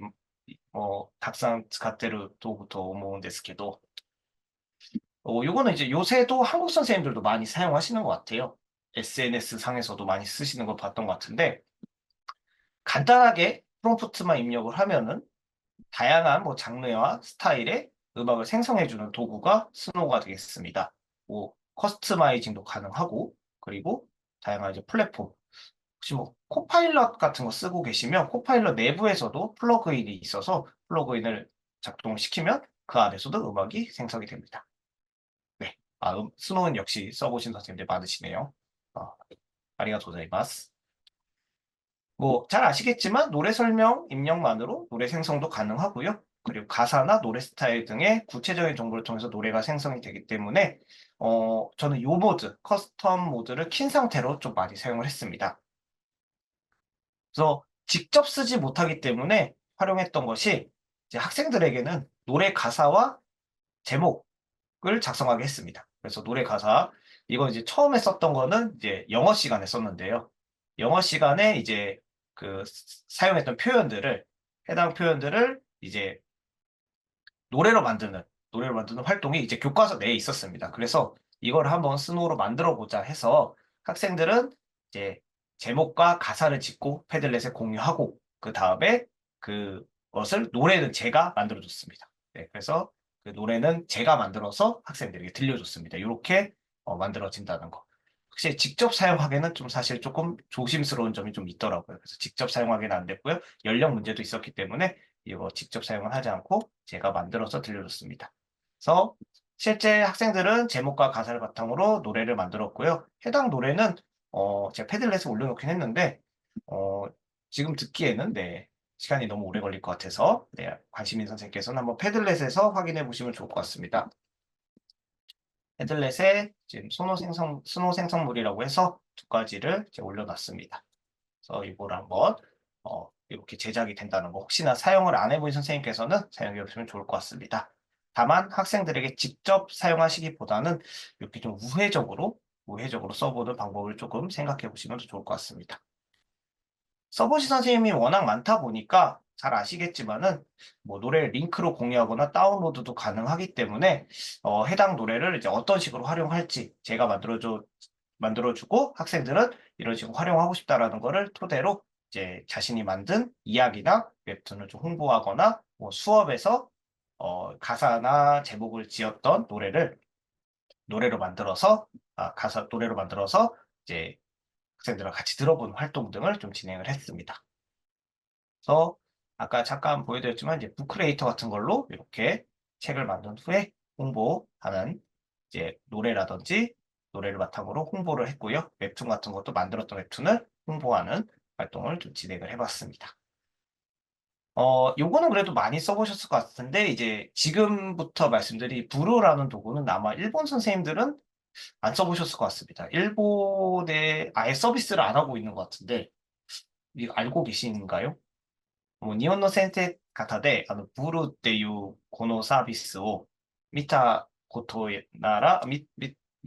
もうたくさん使ってる道具と思うんですけど, 요거는 이제 요새도 한국 선생님들도 많이 사용하시는 것 같아요. SNS 상에서도 많이 쓰시는 걸 봤던 것 같은데, 간단하게 프롬프트만 입력을 하면은 다양한 뭐 장르와 스타일의 음악을 생성해주는 도구가 스노우가 되겠습니다. 뭐 커스터마이징도 가능하고, 그리고 다양한 이제 플랫폼. 혹시 뭐 코파일럿 같은 거 쓰고 계시면 코파일럿 내부에서도 플러그인이 있어서 플러그인을 작동시키면 그 안에서도 음악이 생성이 됩니다. 네. 스노우는 역시 써보신 선생님들 많으시네요. 아리가토 고자이마스. 뭐 잘 아시겠지만 노래 설명 입력만으로 노래 생성도 가능하고요. 그리고 가사나 노래 스타일 등의 구체적인 정보를 통해서 노래가 생성이 되기 때문에 저는 요 모드, 커스텀 모드를 킨 상태로 좀 많이 사용을 했습니다. 그래서 직접 쓰지 못하기 때문에 활용했던 것이 이제 학생들에게는 노래 가사와 제목을 작성하게 했습니다. 그래서 노래 가사, 이거 이제 처음에 썼던 거는 이제 영어 시간에 썼는데요. 영어 시간에 이제 그 사용했던 표현들을, 해당 표현들을 이제 노래로 만드는 활동이 이제 교과서 내에 있었습니다. 그래서 이걸 한번 스노우로 만들어 보자 해서 학생들은 이제 제목과 가사를 짓고 패들렛에 공유하고 그 다음에 그것을 노래는 제가 만들어줬습니다. 네, 그래서 그 노래는 제가 만들어서 학생들에게 들려줬습니다. 이렇게 만들어진다는 거. 확실히 직접 사용하기에는 좀 사실 조금 조심스러운 점이 좀 있더라고요. 그래서 직접 사용하기는 안 됐고요. 연령 문제도 있었기 때문에 이거 직접 사용을 하지 않고 제가 만들어서 들려줬습니다. 그래서 실제 학생들은 제목과 가사를 바탕으로 노래를 만들었고요. 해당 노래는 제가 패들렛에 올려놓긴 했는데 지금 듣기에는 네, 시간이 너무 오래 걸릴 것 같아서 네, 관심 있는 선생님께서는 한번 패들렛에서 확인해 보시면 좋을 것 같습니다. 패들렛에 지금 스노우 생성물이라고 해서 두 가지를 이제 올려놨습니다. 그래서 이걸 한번 이렇게 제작이 된다는 거, 혹시나 사용을 안 해본 선생님께서는 사용해 보시면 좋을 것 같습니다. 다만 학생들에게 직접 사용하시기보다는 이렇게 좀 우회적으로 써보는 방법을 조금 생각해 보시면 더 좋을 것 같습니다. 써보신 선생님이 워낙 많다 보니까 잘 아시겠지만은 뭐 노래 링크로 공유하거나 다운로드도 가능하기 때문에 해당 노래를 이제 어떤 식으로 활용할지 제가 만들어주고 학생들은 이런 식으로 활용하고 싶다라는 거를 토대로 이제 자신이 만든 이야기나 웹툰을 좀 홍보하거나 뭐 수업에서 가사나 제목을 지었던 노래로 만들어서 이제 학생들과 같이 들어보는 활동 등을 좀 진행을 했습니다. 그래서 아까 잠깐 보여드렸지만 이제 북크리에이터 같은 걸로 이렇게 책을 만든 후에 홍보하는 이제 노래를 바탕으로 홍보를 했고요. 웹툰 같은 것도 만들었던 웹툰을 홍보하는 활동을 좀 진행을 해봤습니다. 요거는 그래도 많이 써보셨을 것 같은데 이제 지금부터 말씀드릴 부루라는 도구는 아마 일본 선생님들은 안 써보셨을 것 같습니다. 일본에 아예 서비스를 안 하고 있는 것 같은데 이거 알고 계신가요? 日本の先生方で、ブルっていうこのサービスを見たことなら、見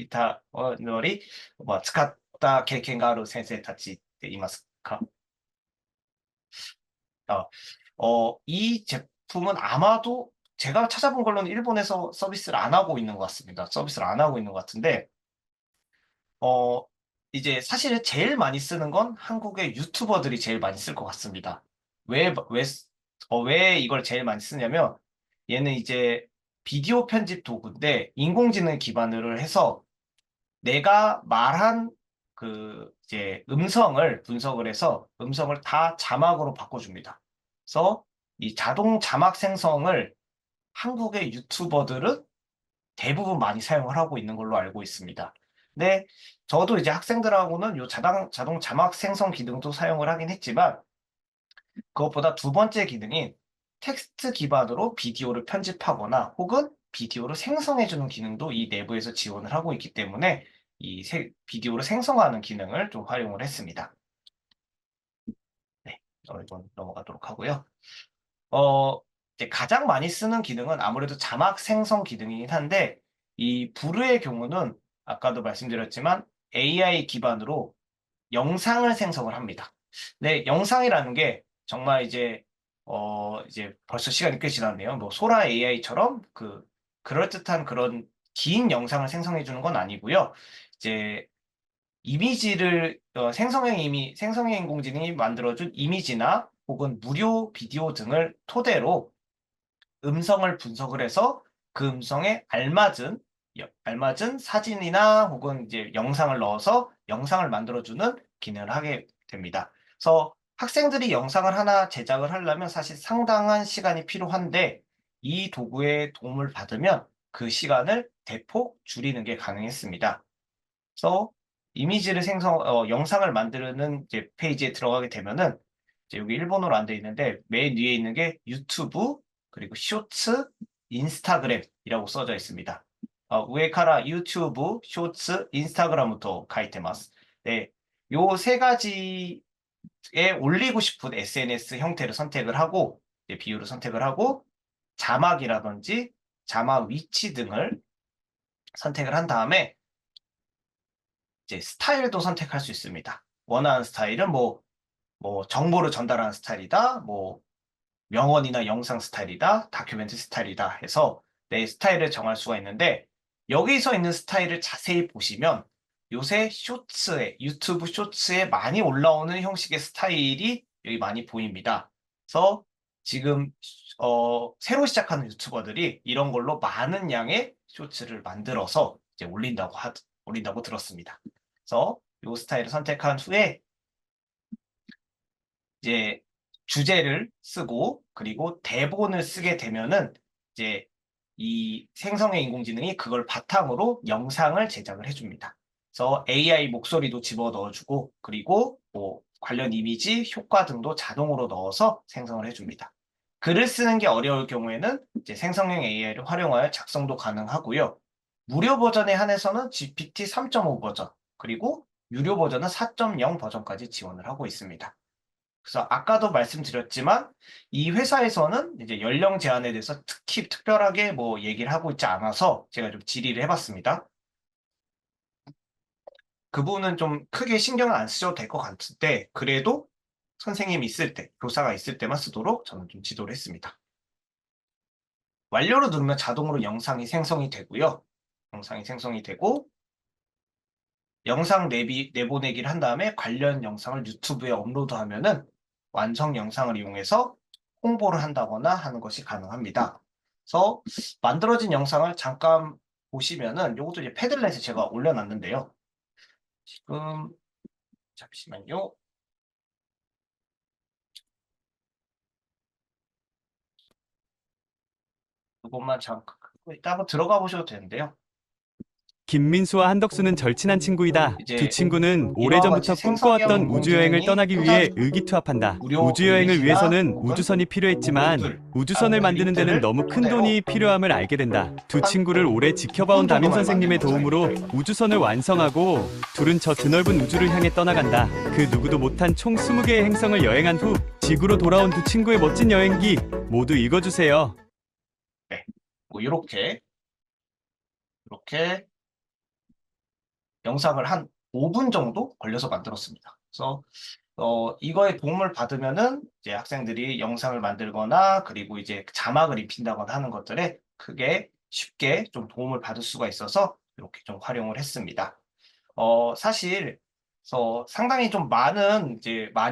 たのり、使った経験がある先生たちっていますか？이 제품은 아마도 제가 찾아본 걸로는 일본에서 서비스를 안 하고 있는 것 같습니다. 서비스를 안 하고 있는 것 같은데, 이제 사실 제일 많이 쓰는 건 한국의 유튜버들이 제일 많이 쓸 것 같습니다. 왜 이걸 제일 많이 쓰냐면 얘는 이제 비디오 편집 도구인데 인공지능 기반으로 해서 내가 말한 이제 음성을 분석을 해서 음성을 다 자막으로 바꿔줍니다. 그래서 이 자동 자막 생성을 한국의 유튜버들은 대부분 많이 사용을 하고 있는 걸로 알고 있습니다. 근데 저도 이제 학생들하고는 요 자동 자막 생성 기능도 사용을 하긴 했지만 그것보다 두 번째 기능인 텍스트 기반으로 비디오를 편집하거나 혹은 비디오를 생성해주는 기능도 이 내부에서 지원을 하고 있기 때문에 비디오를 생성하는 기능을 좀 활용을 했습니다. 네, 이건 넘어가도록 하고요. 이제 가장 많이 쓰는 기능은 아무래도 자막 생성 기능이긴 한데 이 부르의 경우는 아까도 말씀드렸지만 AI 기반으로 영상을 생성을 합니다. 네, 영상이라는 게 정말 이제 벌써 시간이 꽤 지났네요. 뭐 소라 AI처럼 그럴듯한 그런 긴 영상을 생성해 주는 건 아니고요. 이제 이미지를 생성형 인공지능이 만들어준 이미지나 혹은 무료 비디오 등을 토대로 음성을 분석을 해서 그 음성에 알맞은 사진이나 혹은 이제 영상을 넣어서 영상을 만들어주는 기능을 하게 됩니다. 그래서 학생들이 영상을 하나 제작을 하려면 사실 상당한 시간이 필요한데 이 도구의 도움을 받으면 그 시간을 대폭 줄이는 게 가능했습니다. 그래서 영상을 만드는 이제 페이지에 들어가게 되면은 이제 여기 일본어로 안 돼 있는데 맨 위에 있는 게 유튜브 그리고 쇼츠, 인스타그램이라고 써져 있습니다. 우에카라 유튜브, 쇼츠, 인스타그램부터 가이테마스. 네, 요 세 가지에 올리고 싶은 SNS 형태를 선택을 하고 비율을 선택을 하고 자막이라든지 자막 위치 등을 선택을 한 다음에 이제 스타일도 선택할 수 있습니다. 원하는 스타일은 뭐 정보를 전달하는 스타일이다, 뭐 명언이나 영상 스타일이다, 다큐멘터리 스타일이다 해서 내 스타일을 정할 수가 있는데 여기서 있는 스타일을 자세히 보시면 요새 유튜브 쇼츠에 많이 올라오는 형식의 스타일이 여기 많이 보입니다. 그래서 지금 새로 시작하는 유튜버들이 이런 걸로 많은 양의 쇼츠를 만들어서 이제 올린다고 들었습니다. 그래서 요 스타일을 선택한 후에 이제 주제를 쓰고 그리고 대본을 쓰게 되면은 이제 이 생성의 인공지능이 그걸 바탕으로 영상을 제작을 해줍니다. 그래서 AI 목소리도 집어 넣어주고 그리고 뭐 관련 이미지, 효과 등도 자동으로 넣어서 생성을 해줍니다. 글을 쓰는 게 어려울 경우에는 이제 생성형 AI를 활용하여 작성도 가능하고요. 무료 버전에 한해서는 GPT 3.5 버전 그리고 유료 버전은 4.0 버전까지 지원을 하고 있습니다. 그래서 아까도 말씀드렸지만 이 회사에서는 이제 연령 제한에 대해서 특히 특별하게 뭐 얘기를 하고 있지 않아서 제가 좀 질의를 해봤습니다. 그 부분은 좀 크게 신경을 안 쓰셔도 될 것 같은데 그래도 선생님이 있을 때, 교사가 있을 때만 쓰도록 저는 좀 지도를 했습니다. 완료를 누르면 자동으로 영상이 생성이 되고요. 영상이 생성이 되고 영상 내보내기를 한 다음에 관련 영상을 유튜브에 업로드하면은 완성 영상을 이용해서 홍보를 한다거나 하는 것이 가능합니다. 그래서 만들어진 영상을 잠깐 보시면은 이것도 이제 패들렛에 제가 올려놨는데요. 지금 잠시만요. 이것만 잠깐 이따 한번 들어가 보셔도 되는데요. 김민수와 한덕수는 절친한 친구이다. 두 이제 친구는 이와 오래전부터 같이 생성형 꿈꿔왔던 우주여행을 인공지능이 떠나기 위해 의기투합한다. 무료 우주여행을 블릿이나 위해서는 혹은 우주선이 필요했지만 로봇들, 우주선을 만드는 데는 블릿들을 너무 큰 토대로 돈이 필요함을 알게 된다. 두 친구를 오래 지켜봐온 담임 정도만 선생님의 만드는 도움으로 거죠. 우주선을 완성하고 둘은 저 드넓은 우주를 향해 떠나간다. 그 누구도 못한 총 20개의 행성을 여행한 후 지구로 돌아온 두 친구의 멋진 여행기 모두 읽어주세요. 네, 뭐 이렇게 영상을 한 5분 정도 걸려서 만들었습니다. 그래서 이거에 도움을 받으면은 이제 학생들이 영상을 만들거나 그리고 이제 자막을 입힌다거나 하는 것들에 크게 쉽게 좀 도움을 받을 수가 있어서 이렇게 좀 활용을 했습니다. 사실 상당히 좀 많이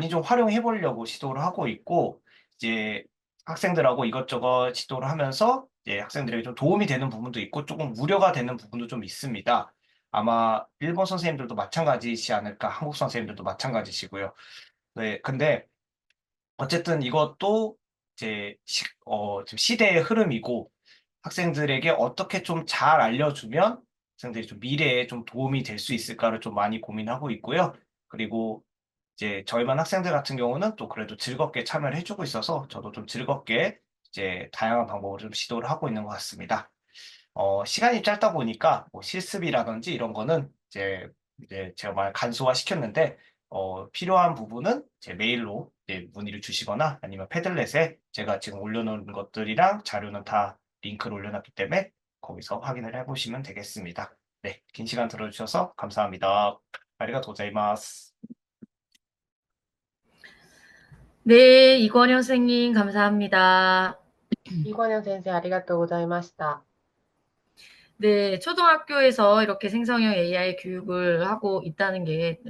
좀 활용해 보려고 시도를 하고 있고 이제 학생들하고 이것저것 지도를 하면서 이제 학생들에게 좀 도움이 되는 부분도 있고 조금 우려가 되는 부분도 좀 있습니다. 아마 일본 선생님들도 마찬가지시지 않을까, 한국 선생님들도 마찬가지시고요. 네, 근데 어쨌든 이것도 지금 시대의 흐름이고 학생들에게 어떻게 좀 잘 알려주면 학생들이 좀 미래에 좀 도움이 될 수 있을까를 좀 많이 고민하고 있고요. 그리고 이제 저희만 학생들 같은 경우는 또 그래도 즐겁게 참여를 해주고 있어서 저도 좀 즐겁게 이제 다양한 방법으로 좀 시도를 하고 있는 것 같습니다. 시간이 짧다 보니까 뭐 실습이라든지 이런 거는 이제 제가 간소화 시켰는데 필요한 부분은 제 메일로 문의를 주시거나 아니면 패들렛에 제가 지금 올려놓은 것들이랑 자료는 다 링크를 올려놨기 때문에 거기서 확인을 해보시면 되겠습니다. 네, 긴 시간 들어주셔서 감사합니다. 아리가토 고자이마스. 네, 이권현 선생님 감사합니다. 이권현先生 ありがとうございました。 네, 초등학교에서 이렇게 생성형 AI 교육을 하고 있다는 게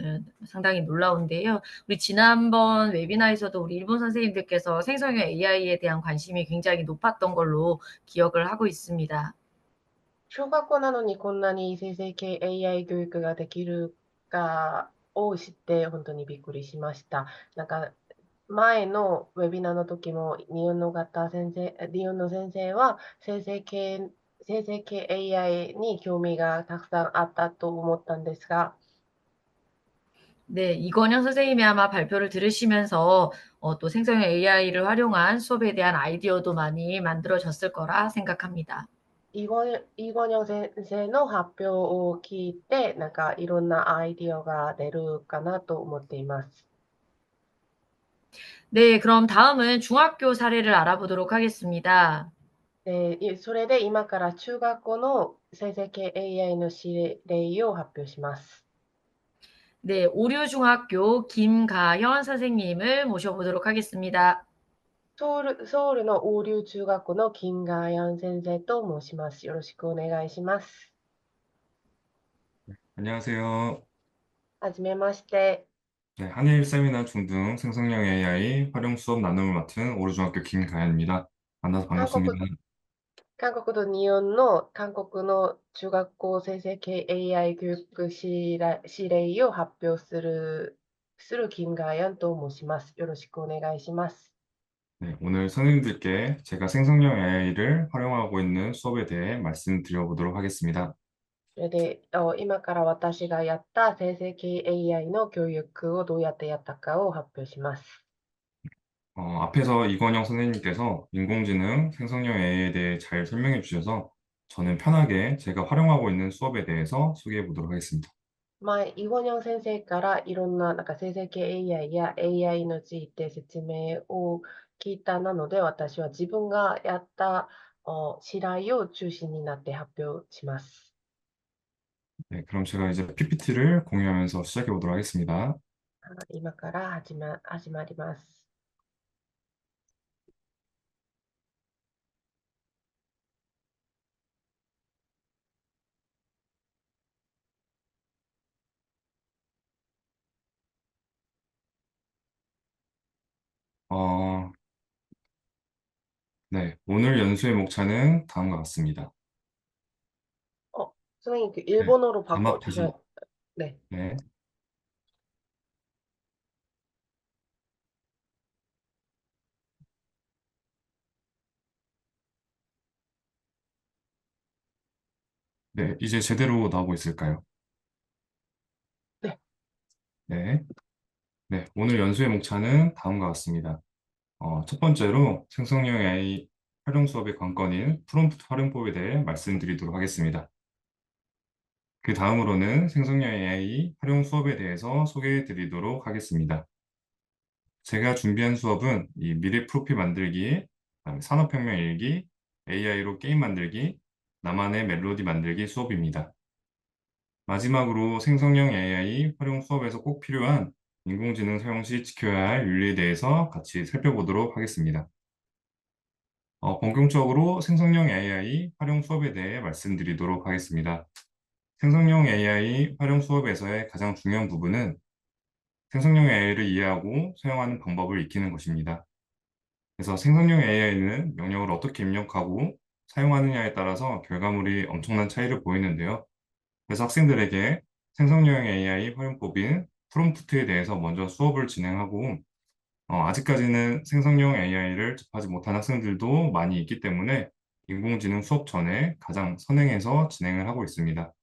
상당히 놀라운데요. 우리 지난번 웨비나에서도 우리 일본 선생님들께서 생성형 AI에 대한 관심이 굉장히 높았던 걸로 기억을 하고 있습니다. 小学校なのにこんなに生成系 AI 教育ができるかを知って本当にびっくりしました。なんか前のウェビナーの時も日本の先生は生成系 AI に興味がたくさんあったと思ったんですが、 네, 이건영 선생님이 아마 발표를 들으시면서 또 생성형 AI를 활용한 수업에 대한 아이디어도 많이 만들어졌을 거라 생각합니다. イゴニョン先生の発表を聞いて、なんかいろんなアイディアが出るかなと思っています。 네, 그럼 다음은 중학교 사례를 알아보도록 하겠습니다. それで今から中学校の生成系 AI の事例を発表します。 네, 오류중학교 김가현 선생님을 모셔보도록 하겠습니다. ソウルのオーリュー中学校の金ガヤン先生と申します。よろしくお願いします。 안녕하세요. はじめまして。 네, 한일 세미나 중등 생성형 AI 활용 수업 나눔을 맡은 오류중학교 김가현입니다. 만나서 韓国 반갑습니다. 韓国と日本の韓国の中学校生成系 AI 教育事例を発表する金ガヤンと申します。よろしくお願いします。 네, 오늘 선생님들께 제가 생성형 AI를 활용하고 있는 수업에 대해 말씀드려보도록 하겠습니다. それで、今から私がやった生成系 AI の教育をどうやってやったかを発表します。 앞에서 이건영 선생님께서 인공지능 생성형 AI에 대해 잘 설명해 주셔서 저는 편하게 제가 활용하고 있는 수업에 대해서 소개해 보도록 하겠습니다. 前、イゴニョン先生からいろんな、なんか生成系 AI や AI について説明を聞いたなので、私は自分がやった試例を中心になって発表します。 네, 그럼 제가 이제 PPT를 공유하면서 시작해 보도록 하겠습니다. 今から始まります。 네, 오늘 연수의 목차는 다음과 같습니다. 선생님, 그 네, 일본어로 자막 바꿔주셔야, 다시, 네. 네, 네, 이제 제대로 나오고 있을까요? 네. 네, 네, 오늘 연수의 목차는 다음과 같습니다. 첫 번째로 생성형 AI 활용 수업의 관건인 프롬프트 활용법에 대해 말씀드리도록 하겠습니다. 그 다음으로는 생성형 AI 활용 수업에 대해서 소개해 드리도록 하겠습니다. 제가 준비한 수업은 이 미래 프로필 만들기, 그다음에 산업혁명 일기, AI로 게임 만들기, 나만의 멜로디 만들기 수업입니다. 마지막으로 생성형 AI 활용 수업에서 꼭 필요한 인공지능 사용 시 지켜야 할 윤리에 대해서 같이 살펴보도록 하겠습니다. 본격적으로 생성형 AI 활용 수업에 대해 말씀드리도록 하겠습니다. 생성형 AI 활용 수업에서의 가장 중요한 부분은 생성형 AI를 이해하고 사용하는 방법을 익히는 것입니다. 그래서 생성형 AI는 영역을 어떻게 입력하고 사용하느냐에 따라서 결과물이 엄청난 차이를 보이는데요. 그래서 학생들에게 생성형 AI 활용법인 프롬프트에 대해서 먼저 수업을 진행하고 아직까지는 생성형 AI를 접하지 못한 학생들도 많이 있기 때문에 인공지능 수업 전에 가장 선행해서 진행을 하고 있습니다.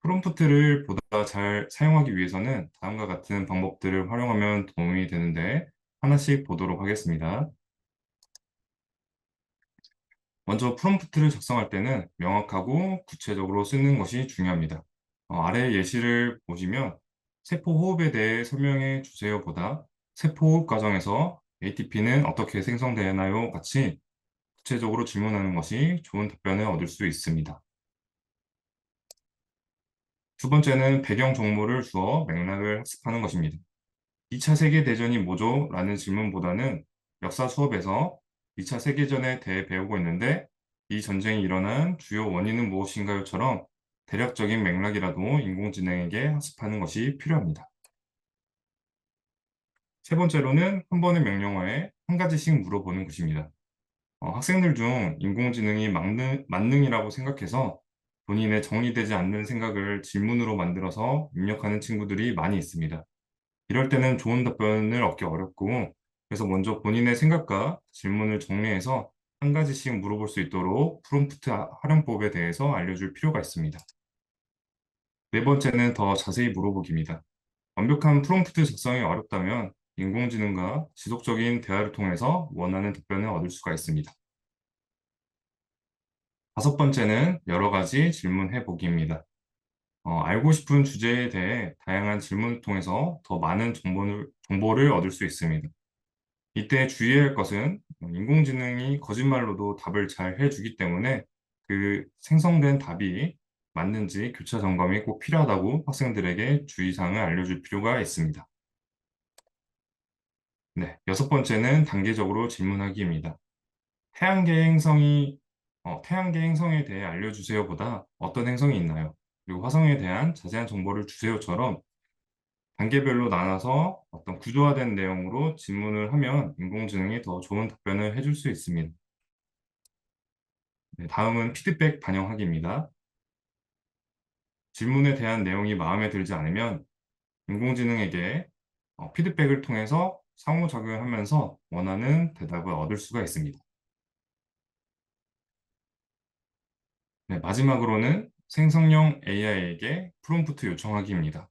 프롬프트를 보다 잘 사용하기 위해서는 다음과 같은 방법들을 활용하면 도움이 되는데 하나씩 보도록 하겠습니다. 먼저 프롬프트를 작성할 때는 명확하고 구체적으로 쓰는 것이 중요합니다. 아래 예시를 보시면 세포 호흡에 대해 설명해 주세요보다 세포 호흡 과정에서 ATP는 어떻게 생성되나요? 같이 구체적으로 질문하는 것이 좋은 답변을 얻을 수 있습니다. 두 번째는 배경 정보를 주어 맥락을 학습하는 것입니다. 2차 세계대전이 뭐죠? 라는 질문보다는 역사 수업에서 2차 세계전에 대해 배우고 있는데 이 전쟁이 일어난 주요 원인은 무엇인가요?처럼 대략적인 맥락이라도 인공지능에게 학습하는 것이 필요합니다. 세 번째로는 한 번의 명령어에 한 가지씩 물어보는 것입니다. 학생들 중 인공지능이 만능이라고 생각해서 본인의 정리되지 않는 생각을 질문으로 만들어서 입력하는 친구들이 많이 있습니다. 이럴 때는 좋은 답변을 얻기 어렵고, 그래서 먼저 본인의 생각과 질문을 정리해서 한 가지씩 물어볼 수 있도록 프롬프트 활용법에 대해서 알려줄 필요가 있습니다. 네 번째는 더 자세히 물어보기입니다. 완벽한 프롬프트 작성이 어렵다면 인공지능과 지속적인 대화를 통해서 원하는 답변을 얻을 수가 있습니다. 다섯 번째는 여러 가지 질문해 보기입니다. 알고 싶은 주제에 대해 다양한 질문을 통해서 더 많은 정보를 얻을 수 있습니다. 이때 주의해야 할 것은 인공지능이 거짓말로도 답을 잘 해주기 때문에 그 생성된 답이 맞는지 교차 점검이 꼭 필요하다고 학생들에게 주의사항을 알려줄 필요가 있습니다. 네, 여섯 번째는 단계적으로 질문하기입니다. 태양계 행성에 대해 알려주세요보다 어떤 행성이 있나요? 그리고 화성에 대한 자세한 정보를 주세요처럼 단계별로 나눠서 어떤 구조화된 내용으로 질문을 하면 인공지능이 더 좋은 답변을 해줄 수 있습니다. 네, 다음은 피드백 반영하기입니다. 질문에 대한 내용이 마음에 들지 않으면 인공지능에게 피드백을 통해서 상호작용하면서 원하는 대답을 얻을 수가 있습니다. 네, 마지막으로는 생성형 AI에게 프롬프트 요청하기입니다.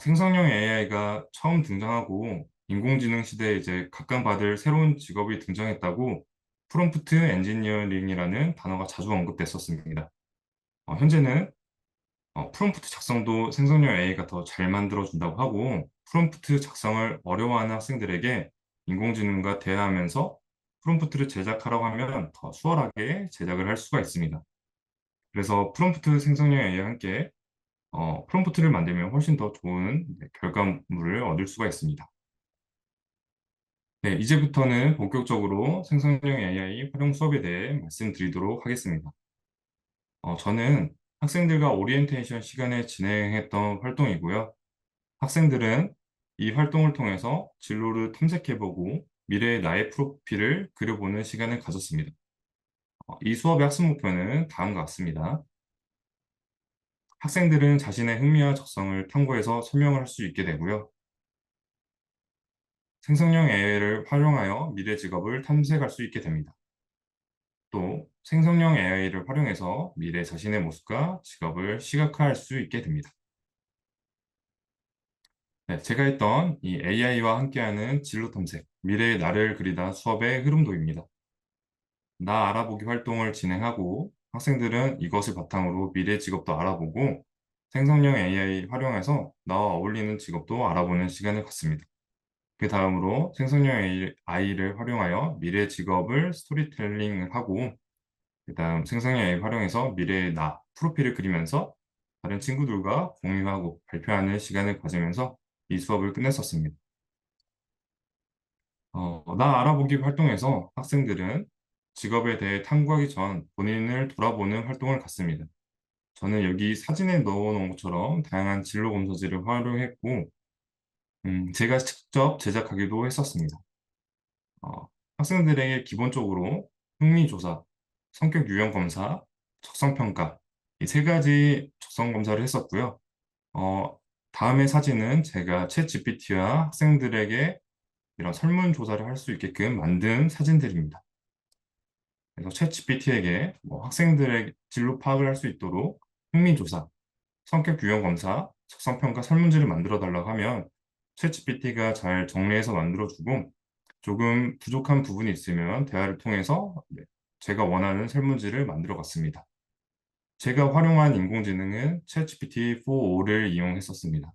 생성형 AI가 처음 등장하고 인공지능 시대에 이제 각광받을 새로운 직업이 등장했다고 프롬프트 엔지니어링이라는 단어가 자주 언급됐었습니다. 현재는 프롬프트 작성도 생성형 AI가 더 잘 만들어준다고 하고 프롬프트 작성을 어려워하는 학생들에게 인공지능과 대화하면서 프롬프트를 제작하라고 하면 더 수월하게 제작을 할 수가 있습니다. 그래서 프롬프트 생성형 AI와 함께 프롬프트를 만들면 훨씬 더 좋은 결과물을 얻을 수가 있습니다. 네, 이제부터는 본격적으로 생성형 AI 활용 수업에 대해 말씀드리도록 하겠습니다. 저는 학생들과 오리엔테이션 시간에 진행했던 활동이고요. 학생들은 이 활동을 통해서 진로를 탐색해보고 미래의 나의 프로필을 그려보는 시간을 가졌습니다. 이 수업의 학습 목표는 다음과 같습니다. 학생들은 자신의 흥미와 적성을 탐구해서 설명을 할 수 있게 되고요. 생성형 AI를 활용하여 미래 직업을 탐색할 수 있게 됩니다. 또 생성형 AI를 활용해서 미래 자신의 모습과 직업을 시각화할 수 있게 됩니다. 네, 제가 했던 이 AI와 함께하는 진로 탐색, 미래의 나를 그리다 수업의 흐름도입니다. 나 알아보기 활동을 진행하고 학생들은 이것을 바탕으로 미래 직업도 알아보고 생성형 AI 활용해서 나와 어울리는 직업도 알아보는 시간을 갖습니다. 그 다음으로 생성형 AI를 활용하여 미래 직업을 스토리텔링을 하고 그 다음 생성형 AI 활용해서 미래의 나, 프로필을 그리면서 다른 친구들과 공유하고 발표하는 시간을 가지면서 이 수업을 끝냈었습니다. 나 알아보기 활동에서 학생들은 직업에 대해 탐구하기 전 본인을 돌아보는 활동을 갖습니다. 저는 여기 사진에 넣어놓은 것처럼 다양한 진로 검사지를 활용했고, 제가 직접 제작하기도 했었습니다. 어, 학생들에게 기본적으로 흥미조사, 성격 유형 검사, 적성평가, 이 세 가지 적성 검사를 했었고요. 다음의 사진은 제가 챗 GPT와 학생들에게 이런 설문조사를 할 수 있게끔 만든 사진들입니다. 그래서 챗 GPT에게 학생들의 진로 파악을 할 수 있도록 흥미조사, 성격 유형 검사, 적성평가 설문지를 만들어 달라고 하면 챗 GPT가 잘 정리해서 만들어주고 조금 부족한 부분이 있으면 대화를 통해서 제가 원하는 설문지를 만들어 갔습니다. 제가 활용한 인공지능은 챗GPT 4.5를 이용했었습니다.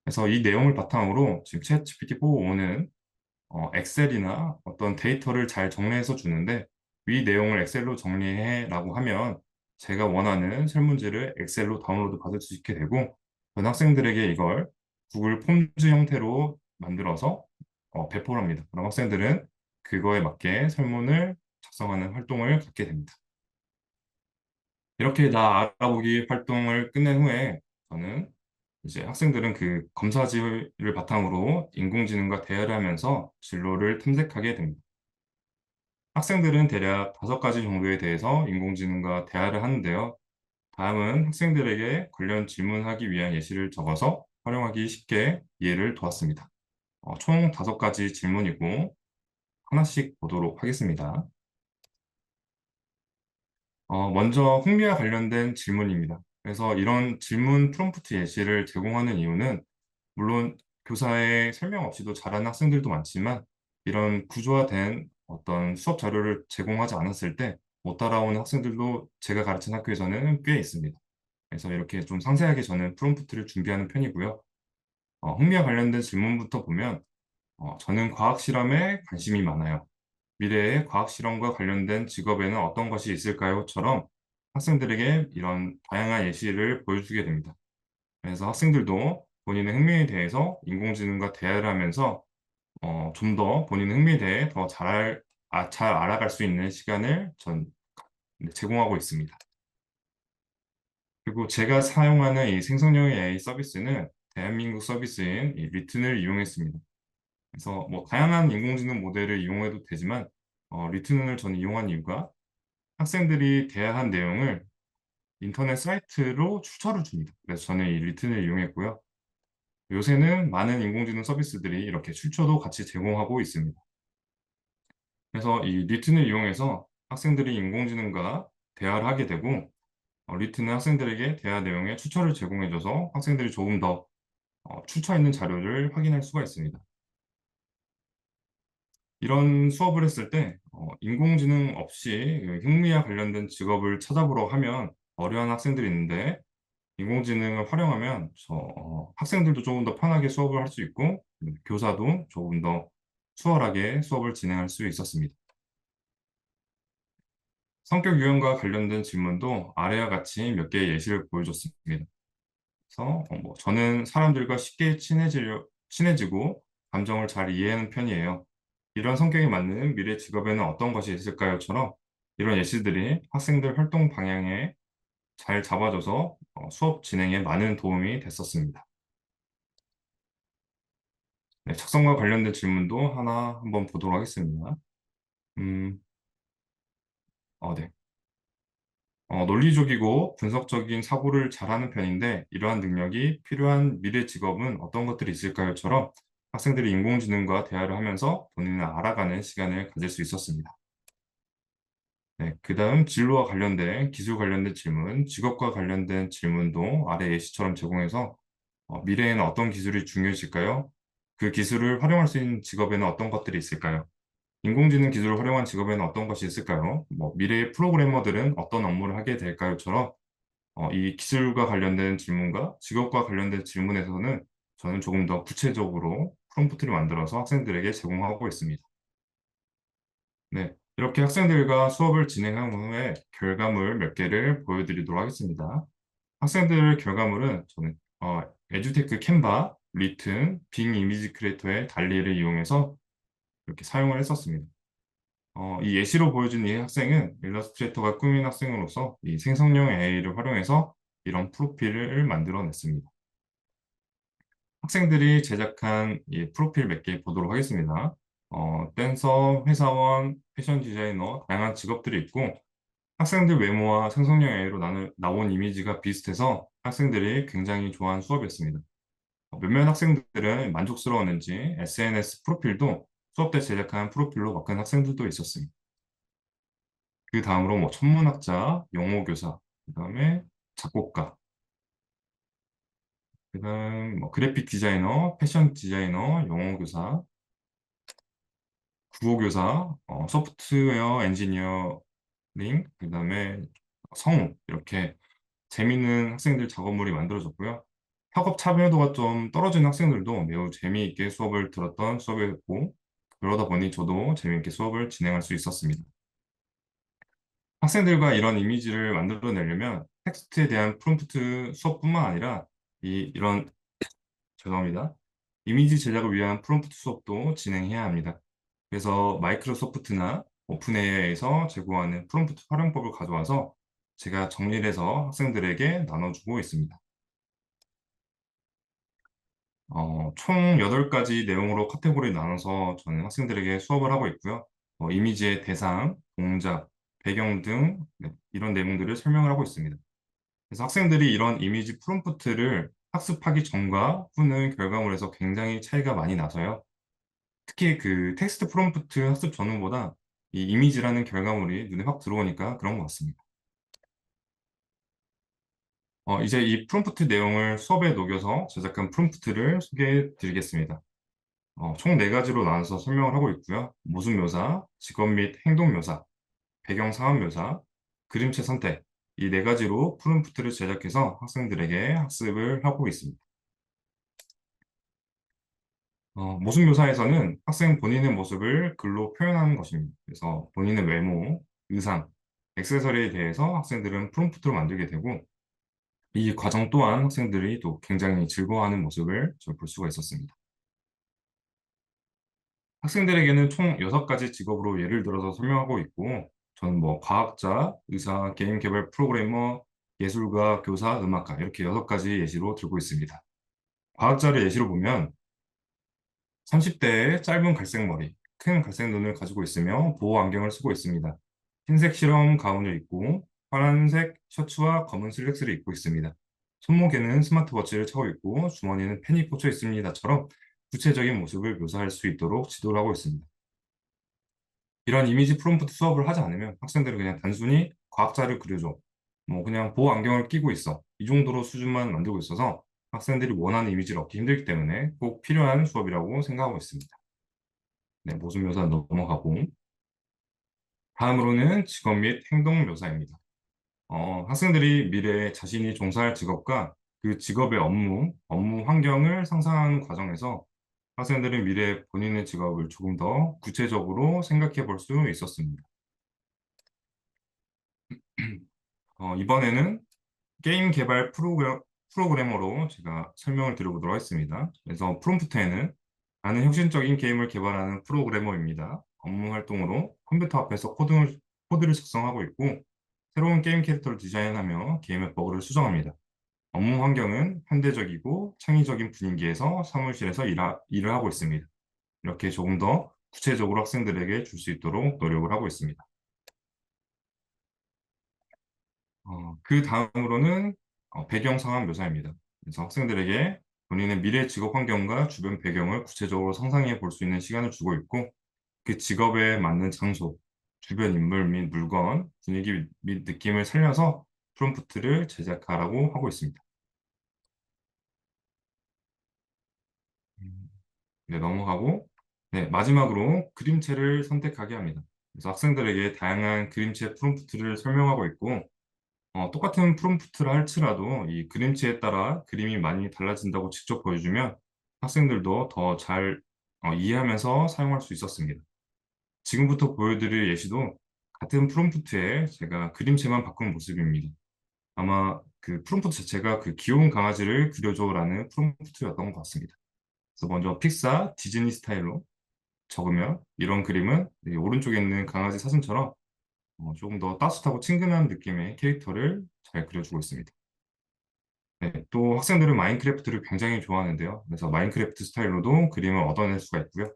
그래서 이 내용을 바탕으로 지금 챗GPT 4.5는 엑셀이나 어떤 데이터를 잘 정리해서 주는데 위 내용을 엑셀로 정리해라고 하면 제가 원하는 설문지를 엑셀로 다운로드 받을 수 있게 되고 전 학생들에게 이걸 구글 폼즈 형태로 만들어서 배포를 합니다. 그럼 학생들은 그거에 맞게 설문을 작성하는 활동을 갖게 됩니다. 이렇게 나 알아보기 활동을 끝낸 후에 저는 이제 학생들은 그 검사지를 바탕으로 인공지능과 대화를 하면서 진로를 탐색하게 됩니다. 학생들은 대략 5가지 정도에 대해서 인공지능과 대화를 하는데요. 다음은 학생들에게 관련 질문하기 위한 예시를 적어서 활용하기 쉽게 이해를 도왔습니다. 총 5가지 질문이고 하나씩 보도록 하겠습니다. 먼저 흥미와 관련된 질문입니다. 그래서 이런 질문 프롬프트 예시를 제공하는 이유는 물론 교사의 설명 없이도 잘하는 학생들도 많지만 이런 구조화된 어떤 수업 자료를 제공하지 않았을 때 못 따라오는 학생들도 제가 가르친 학교에서는 꽤 있습니다. 그래서 이렇게 좀 상세하게 저는 프롬프트를 준비하는 편이고요. 흥미와 관련된 질문부터 보면 저는 과학 실험에 관심이 많아요. 미래의 과학 실험과 관련된 직업에는 어떤 것이 있을까요?처럼 학생들에게 이런 다양한 예시를 보여주게 됩니다. 그래서 학생들도 본인의 흥미에 대해서 인공지능과 대화를 하면서 좀 더 본인의 흥미에 대해 더 잘 알아갈 수 있는 시간을 제공하고 있습니다. 그리고 제가 사용하는 이 생성형 AI 서비스는 대한민국 서비스인 이 리튼을 이용했습니다. 그래서 뭐 다양한 인공지능 모델을 이용해도 되지만 리튼을 저는 이용한 이유가 학생들이 대화한 내용을 인터넷 사이트로 출처를 줍니다. 그래서 저는 이 리튼을 이용했고요. 요새는 많은 인공지능 서비스들이 이렇게 출처도 같이 제공하고 있습니다. 그래서 이 리튼을 이용해서 학생들이 인공지능과 대화를 하게 되고 리튼은 학생들에게 대화 내용의 출처를 제공해줘서 학생들이 조금 더 출처 있는 자료를 확인할 수가 있습니다. 이런 수업을 했을 때 인공지능 없이 흥미와 관련된 직업을 찾아보러 하면 어려운 학생들이 있는데 인공지능을 활용하면 학생들도 조금 더 편하게 수업을 할 수 있고 교사도 조금 더 수월하게 수업을 진행할 수 있었습니다. 성격 유형과 관련된 질문도 아래와 같이 몇 개의 예시를 보여줬습니다. 그래서 저는 사람들과 쉽게 친해지고 감정을 잘 이해하는 편이에요. 이런 성격에 맞는 미래 직업에는 어떤 것이 있을까요?처럼 이런 예시들이 학생들 활동 방향에 잘 잡아줘서 수업 진행에 많은 도움이 됐었습니다. 네, 작성과 관련된 질문도 하나 한번 보도록 하겠습니다. 네. 논리적이고 분석적인 사고를 잘하는 편인데 이러한 능력이 필요한 미래 직업은 어떤 것들이 있을까요?처럼 학생들이 인공지능과 대화를 하면서 본인을 알아가는 시간을 가질 수 있었습니다. 네, 그 다음 진로와 관련된 기술 관련된 질문, 직업과 관련된 질문도 아래 예시처럼 제공해서 미래에는 어떤 기술이 중요해질까요? 그 기술을 활용할 수 있는 직업에는 어떤 것들이 있을까요? 인공지능 기술을 활용한 직업에는 어떤 것이 있을까요? 미래의 프로그래머들은 어떤 업무를 하게 될까요?처럼 이 기술과 관련된 질문과 직업과 관련된 질문에서는 저는 조금 더 구체적으로 프롬프트를 만들어서 학생들에게 제공하고 있습니다. 네, 이렇게 학생들과 수업을 진행한 후에 결과물 몇 개를 보여드리도록 하겠습니다. 학생들 결과물은 저는 에듀테크 캔바, 리튼, 빙 이미지 크리에이터의 달리를 이용해서 이렇게 사용을 했었습니다. 이 예시로 보여준 이 학생은 일러스트레이터가 꾸민 학생으로서 이 생성형 AI를 활용해서 이런 프로필을 만들어냈습니다. 학생들이 제작한 이 프로필 몇 개 보도록 하겠습니다. 댄서, 회사원, 패션 디자이너, 다양한 직업들이 있고 학생들 외모와 생성형 AI로 나온 이미지가 비슷해서 학생들이 굉장히 좋아하는 수업이었습니다. 몇몇 학생들은 만족스러웠는지 SNS 프로필도 수업 때 제작한 프로필로 바꾼 학생들도 있었습니다. 그 다음으로 천문학자, 영어교사, 그 다음에 작곡가, 그 다음 그래픽 디자이너, 패션 디자이너, 영어교사, 국어교사, 소프트웨어 엔지니어링, 그 다음에 성우 이렇게 재미있는 학생들 작업물이 만들어졌고요. 학업 참여도가 좀 떨어지는 학생들도 매우 재미있게 수업을 들었던 수업이었고, 그러다 보니 저도 재미있게 수업을 진행할 수 있었습니다. 학생들과 이런 이미지를 만들어내려면 텍스트에 대한 프롬프트 수업뿐만 아니라 이런 죄송합니다. 이미지 제작을 위한 프롬프트 수업도 진행해야 합니다. 그래서 마이크로소프트나 오픈AI에서 제공하는 프롬프트 활용법을 가져와서 제가 정리를 해서 학생들에게 나눠주고 있습니다. 총 8가지 내용으로 카테고리 나눠서 저는 학생들에게 수업을 하고 있고요. 이미지의 대상, 동작, 배경 등 이런 내용들을 설명을 하고 있습니다. 그래서 학생들이 이런 이미지 프롬프트를 학습하기 전과 후는 결과물에서 굉장히 차이가 많이 나서요. 특히 그 텍스트 프롬프트 학습 전후보다 이 이미지라는 결과물이 눈에 확 들어오니까 그런 것 같습니다. 이제 이 프롬프트 내용을 수업에 녹여서 제작한 프롬프트를 소개해 드리겠습니다. 총 4가지로 나눠서 설명을 하고 있고요. 모습 묘사, 직업 및 행동 묘사, 배경 상황 묘사, 그림체 선택, 이 4가지로 프롬프트를 제작해서 학생들에게 학습을 하고 있습니다. 모습 묘사에서는 학생 본인의 모습을 글로 표현하는 것입니다. 그래서 본인의 외모, 의상, 액세서리에 대해서 학생들은 프롬프트로 만들게 되고, 이 과정 또한 학생들이 또 굉장히 즐거워하는 모습을 볼 수가 있었습니다. 학생들에게는 총 6가지 직업으로 예를 들어서 설명하고 있고, 저는 뭐 과학자, 의사, 게임 개발 프로그래머, 예술가, 교사, 음악가 이렇게 6가지 예시로 들고 있습니다. 과학자를 예시로 보면 30대의 짧은 갈색 머리, 큰 갈색 눈을 가지고 있으며 보호 안경을 쓰고 있습니다. 흰색 실험 가운을 입고 파란색 셔츠와 검은 슬랙스를 입고 있습니다. 손목에는 스마트워치를 차고 있고 주머니에는 펜이 꽂혀 있습니다처럼 구체적인 모습을 묘사할 수 있도록 지도를 하고 있습니다. 이런 이미지 프롬프트 수업을 하지 않으면 학생들은 그냥 단순히 과학자를 그려줘, 뭐 그냥 보호 안경을 끼고 있어, 이 정도로 수준만 만들고 있어서 학생들이 원하는 이미지를 얻기 힘들기 때문에 꼭 필요한 수업이라고 생각하고 있습니다. 네, 모습 묘사 넘어가고 다음으로는 직업 및 행동 묘사입니다. 학생들이 미래에 자신이 종사할 직업과 그 직업의 업무 환경을 상상하는 과정에서 학생들은 미래에 본인의 직업을 조금 더 구체적으로 생각해 볼 수 있었습니다. 이번에는 게임 개발 프로그래머로 제가 설명을 드려보도록 하겠습니다. 그래서 프롬프트에는 나는 혁신적인 게임을 개발하는 프로그래머입니다. 업무 활동으로 컴퓨터 앞에서 코드를 작성하고 있고 새로운 게임 캐릭터를 디자인하며 게임의 버그를 수정합니다. 업무 환경은 현대적이고 창의적인 분위기에서 사무실에서 일을 하고 있습니다. 이렇게 조금 더 구체적으로 학생들에게 줄 수 있도록 노력을 하고 있습니다. 그 다음으로는 배경 상황 묘사입니다. 그래서 학생들에게 본인의 미래 직업 환경과 주변 배경을 구체적으로 상상해 볼 수 있는 시간을 주고 있고 그 직업에 맞는 장소, 주변 인물 및 물건, 분위기 및 느낌을 살려서 프롬프트를 제작하라고 하고 있습니다. 네, 넘어가고 네, 마지막으로 그림체를 선택하게 합니다. 그래서 학생들에게 다양한 그림체 프롬프트를 설명하고 있고 똑같은 프롬프트를 할지라도 이 그림체에 따라 그림이 많이 달라진다고 직접 보여주면 학생들도 더 잘 이해하면서 사용할 수 있었습니다. 지금부터 보여드릴 예시도 같은 프롬프트에 제가 그림체만 바꾼 모습입니다. 아마 그 프롬프트 자체가 그 귀여운 강아지를 그려줘라는 프롬프트였던 것 같습니다. 그래서 먼저 픽사 디즈니 스타일로 적으면 이런 그림은 이 오른쪽에 있는 강아지 사진처럼 조금 더 따뜻하고 친근한 느낌의 캐릭터를 잘 그려주고 있습니다. 네, 또 학생들은 마인크래프트를 굉장히 좋아하는데요. 그래서 마인크래프트 스타일로도 그림을 얻어낼 수가 있고요.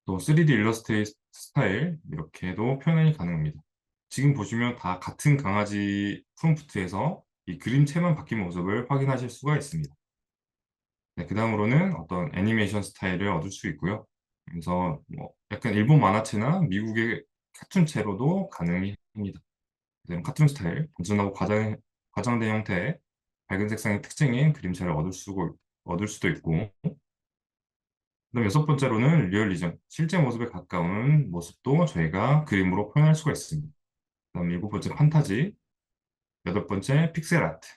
또 3D 일러스트레이트 스타일 이렇게도 표현이 가능합니다. 지금 보시면 다 같은 강아지 프롬프트에서 이 그림체만 바뀐 모습을 확인하실 수가 있습니다. 네, 그 다음으로는 어떤 애니메이션 스타일을 얻을 수 있고요. 그래서 뭐 약간 일본 만화체나 미국의 카툰체로도 가능합니다. 카툰 스타일, 단순하고 과장된 형태의 밝은 색상의 특징인 그림체를 얻을 수도 있고 그다음 6번째로는 리얼리즘, 실제 모습에 가까운 모습도 저희가 그림으로 표현할 수가 있습니다. 그다음 7번째 판타지, 여덟 번째 픽셀 아트.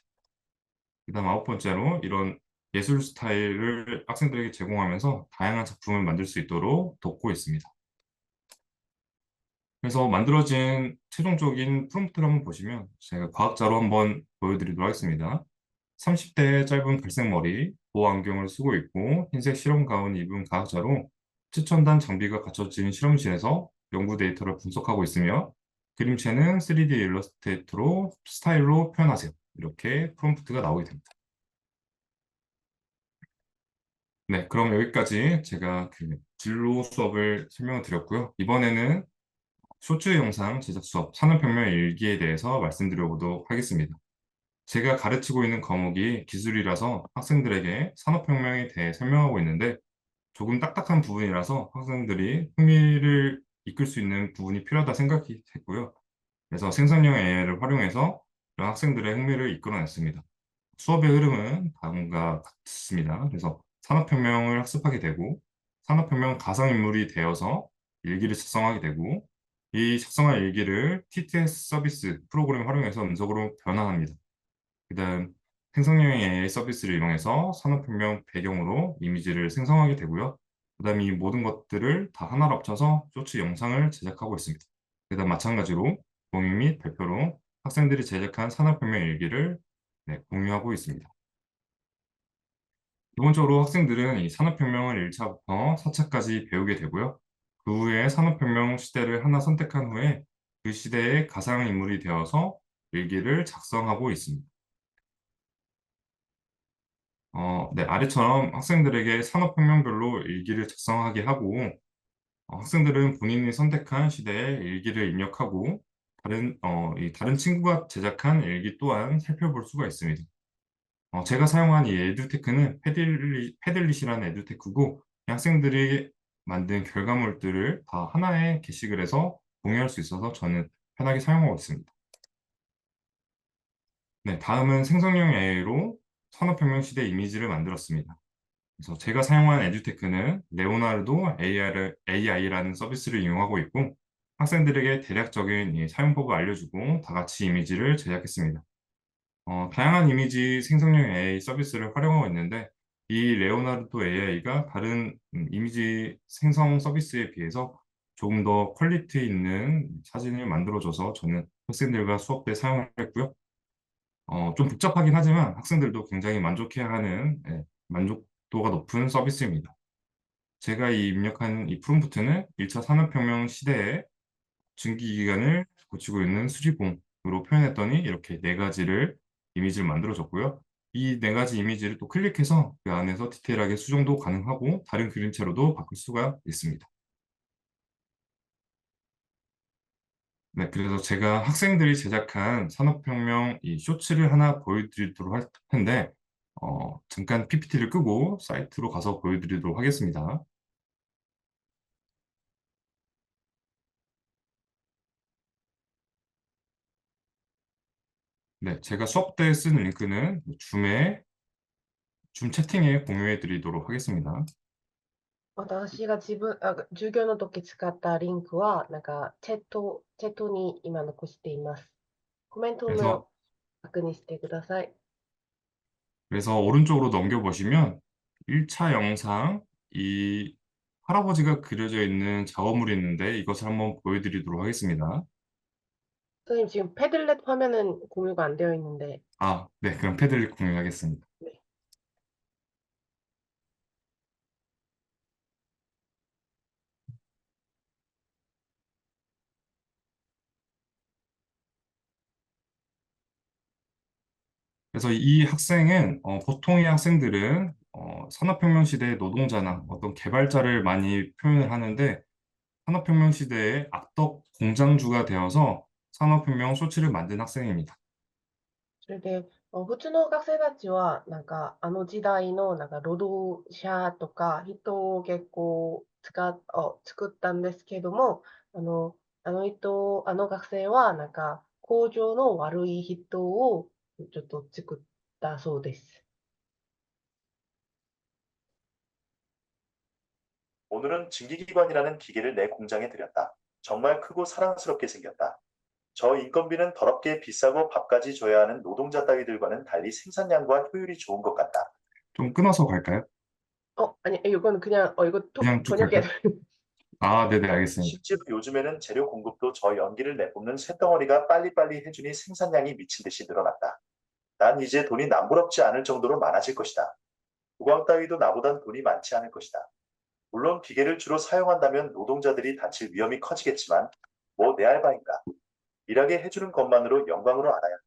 그다음 아홉 번째로 이런 예술 스타일을 학생들에게 제공하면서 다양한 작품을 만들 수 있도록 돕고 있습니다. 그래서 만들어진 최종적인 프롬프트를 한번 보시면 제가 과학자로 한번 보여드리도록 하겠습니다. 30대 짧은 갈색 머리, 보호 안경을 쓰고 있고 흰색 실험 가운 입은 과학자로 최첨단 장비가 갖춰진 실험실에서 연구 데이터를 분석하고 있으며 그림체는 3D 일러스트레이터로 스타일로 표현하세요. 이렇게 프롬프트가 나오게 됩니다. 네, 그럼 여기까지 제가 그 진로 수업을 설명을 드렸고요. 이번에는 쇼츠 영상 제작 수업 산업혁명 일기에 대해서 말씀드려보도록 하겠습니다. 제가 가르치고 있는 과목이 기술이라서 학생들에게 산업혁명에 대해 설명하고 있는데 조금 딱딱한 부분이라서 학생들이 흥미를 이끌 수 있는 부분이 필요하다 생각이 됐고요. 그래서 생성형 AI를 활용해서 이런 학생들의 흥미를 이끌어냈습니다. 수업의 흐름은 다음과 같습니다. 그래서 산업혁명을 학습하게 되고 산업혁명 가상인물이 되어서 일기를 작성하게 되고 이 작성한 일기를 TTS 서비스 프로그램을 활용해서 음성으로 변환합니다. 그 다음 생성형 AI 서비스를 이용해서 산업혁명 배경으로 이미지를 생성하게 되고요. 그 다음 이 모든 것들을 다 하나로 합쳐서 쇼츠 영상을 제작하고 있습니다. 그 다음 마찬가지로 공유 및 발표로 학생들이 제작한 산업혁명 일기를 공유하고 있습니다. 기본적으로 학생들은 이 산업혁명을 1차부터 4차까지 배우게 되고요. 그 후에 산업혁명 시대를 하나 선택한 후에 그 시대의 가상인물이 되어서 일기를 작성하고 있습니다. 네, 아래처럼 학생들에게 산업혁명별로 일기를 작성하게 하고 학생들은 본인이 선택한 시대에 일기를 입력하고 다른 친구가 제작한 일기 또한 살펴볼 수가 있습니다. 제가 사용한 이 에듀테크는 패들릿이라는 에듀테크고 학생들이 만든 결과물들을 다 하나에 게시글 해서 공유할 수 있어서 저는 편하게 사용하고 있습니다. 네, 다음은 생성형 AI로 산업혁명 시대 이미지를 만들었습니다. 그래서 제가 사용한 에듀테크는 레오나르도 AI라는 서비스를 이용하고 있고 학생들에게 대략적인 이 사용법을 알려주고 다 같이 이미지를 제작했습니다. 다양한 이미지 생성형 AI 서비스를 활용하고 있는데 이 레오나르도 AI가 다른 이미지 생성 서비스에 비해서 조금 더 퀄리티 있는 사진을 만들어줘서 저는 학생들과 수업 때 사용을 했고요. 좀 복잡하긴 하지만 학생들도 굉장히 만족해하는 만족도가 높은 서비스입니다. 제가 입력한 이 프롬프트는 1차 산업혁명 시대에 증기기관을 고치고 있는 수리공으로 표현했더니 이렇게 네 가지를 이미지를 만들어줬고요. 이 네 가지 이미지를 또 클릭해서 그 안에서 디테일하게 수정도 가능하고 다른 그림체로도 바꿀 수가 있습니다. 네, 그래서 제가 학생들이 제작한 산업혁명 이 쇼츠를 하나 보여드리도록 할 텐데 잠깐 PPT를 끄고 사이트로 가서 보여드리도록 하겠습니다. 네, 제가 수업 때 쓴 링크는 줌 채팅에 공유해 드리도록 하겠습니다. 私が授業の時使ったリンクは、チャットに今残しています。コメントの 그래서 確認してください。 오른쪽으로 넘겨보시면 1차 영상 이 할아버지가 그려져 있는 작업물이 있는데 이것을 한번 보여드리도록 하겠습니다. 선생님, 지금 패들렛 화면은 공유가 안 되어 있는데, 네, 그럼 패드를 공유하겠습니다. 네. 그래서 이 학생은 보통의 학생들은 산업혁명 시대의 노동자나 어떤 개발자를 많이 표현을 하는데 산업혁명 시대의 악덕 공장주가 되어서 산업혁명 쇼츠를 만든 학생입니다. それで、普通の学生たちは、あの時代の、労働者とか人を結構作ったんですけども、あの学生は、工場の悪い人をちょっと作ったそうです。 오늘은 증기기관이라는 기계를 내 공장에 들였다. 정말 크고 사랑스럽게 생겼다. 저 인건비는 더럽게 비싸고 밥까지 줘야 하는 노동자 따위들과는 달리 생산량과 효율이 좋은 것 같다. 좀 끊어서 갈까요? 아니, 이거는 그냥, 이거 그냥 쭉 번역해. 갈까요? 아, 네네, 알겠습니다. 실제로 요즘에는 재료 공급도 저 연기를 내뿜는 쇳덩어리가 빨리빨리 해주니 생산량이 미친 듯이 늘어났다. 난 이제 돈이 남부럽지 않을 정도로 많아질 것이다. 국왕 따위도 나보단 돈이 많지 않을 것이다. 물론 기계를 주로 사용한다면 노동자들이 다칠 위험이 커지겠지만 뭐 내 알바인가. 일하게 해주는 것만으로 영광으로 알아야 한다.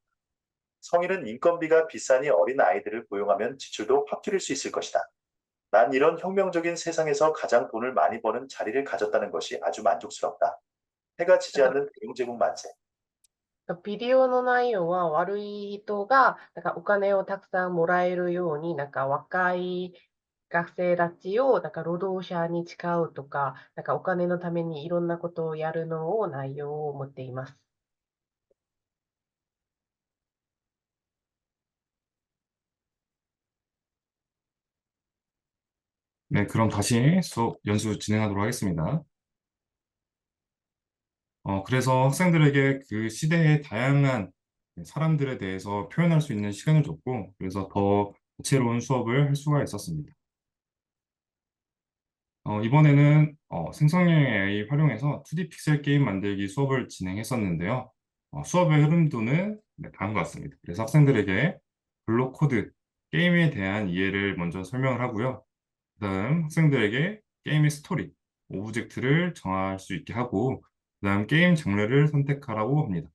성인은 인건비가 비싸니 어린 아이들을 고용하면 지출도 확 줄일 수 있을 것이다. 난 이런 혁명적인 세상에서 가장 돈을 많이 버는 자리를 가졌다는 것이 아주 만족스럽다. 해가 지지 なんか 않는 대용제국 만세. ビデオの内容は悪い人がお金をたくさんもらえるように、若い学生たちを労働者に使うとか、お金のためにいろんなことをやるのを内容を持っています。네, 그럼 다시 연수 진행하도록 하겠습니다. 그래서 학생들에게 그 시대의 다양한 사람들에 대해서 표현할 수 있는 시간을 줬고, 그래서 더 다채로운 수업을 할 수가 있었습니다. 이번에는 생성형 AI 활용해서 2D 픽셀 게임 만들기 수업을 진행했었는데요. 수업의 흐름도는 네, 다음과 같습니다. 그래서 학생들에게 블록 코드, 게임에 대한 이해를 먼저 설명을 하고요. 그다음 학생들에게 게임의 스토리, 오브젝트를 정할 수 있게 하고, 그다음 게임 장르를 선택하라고 합니다.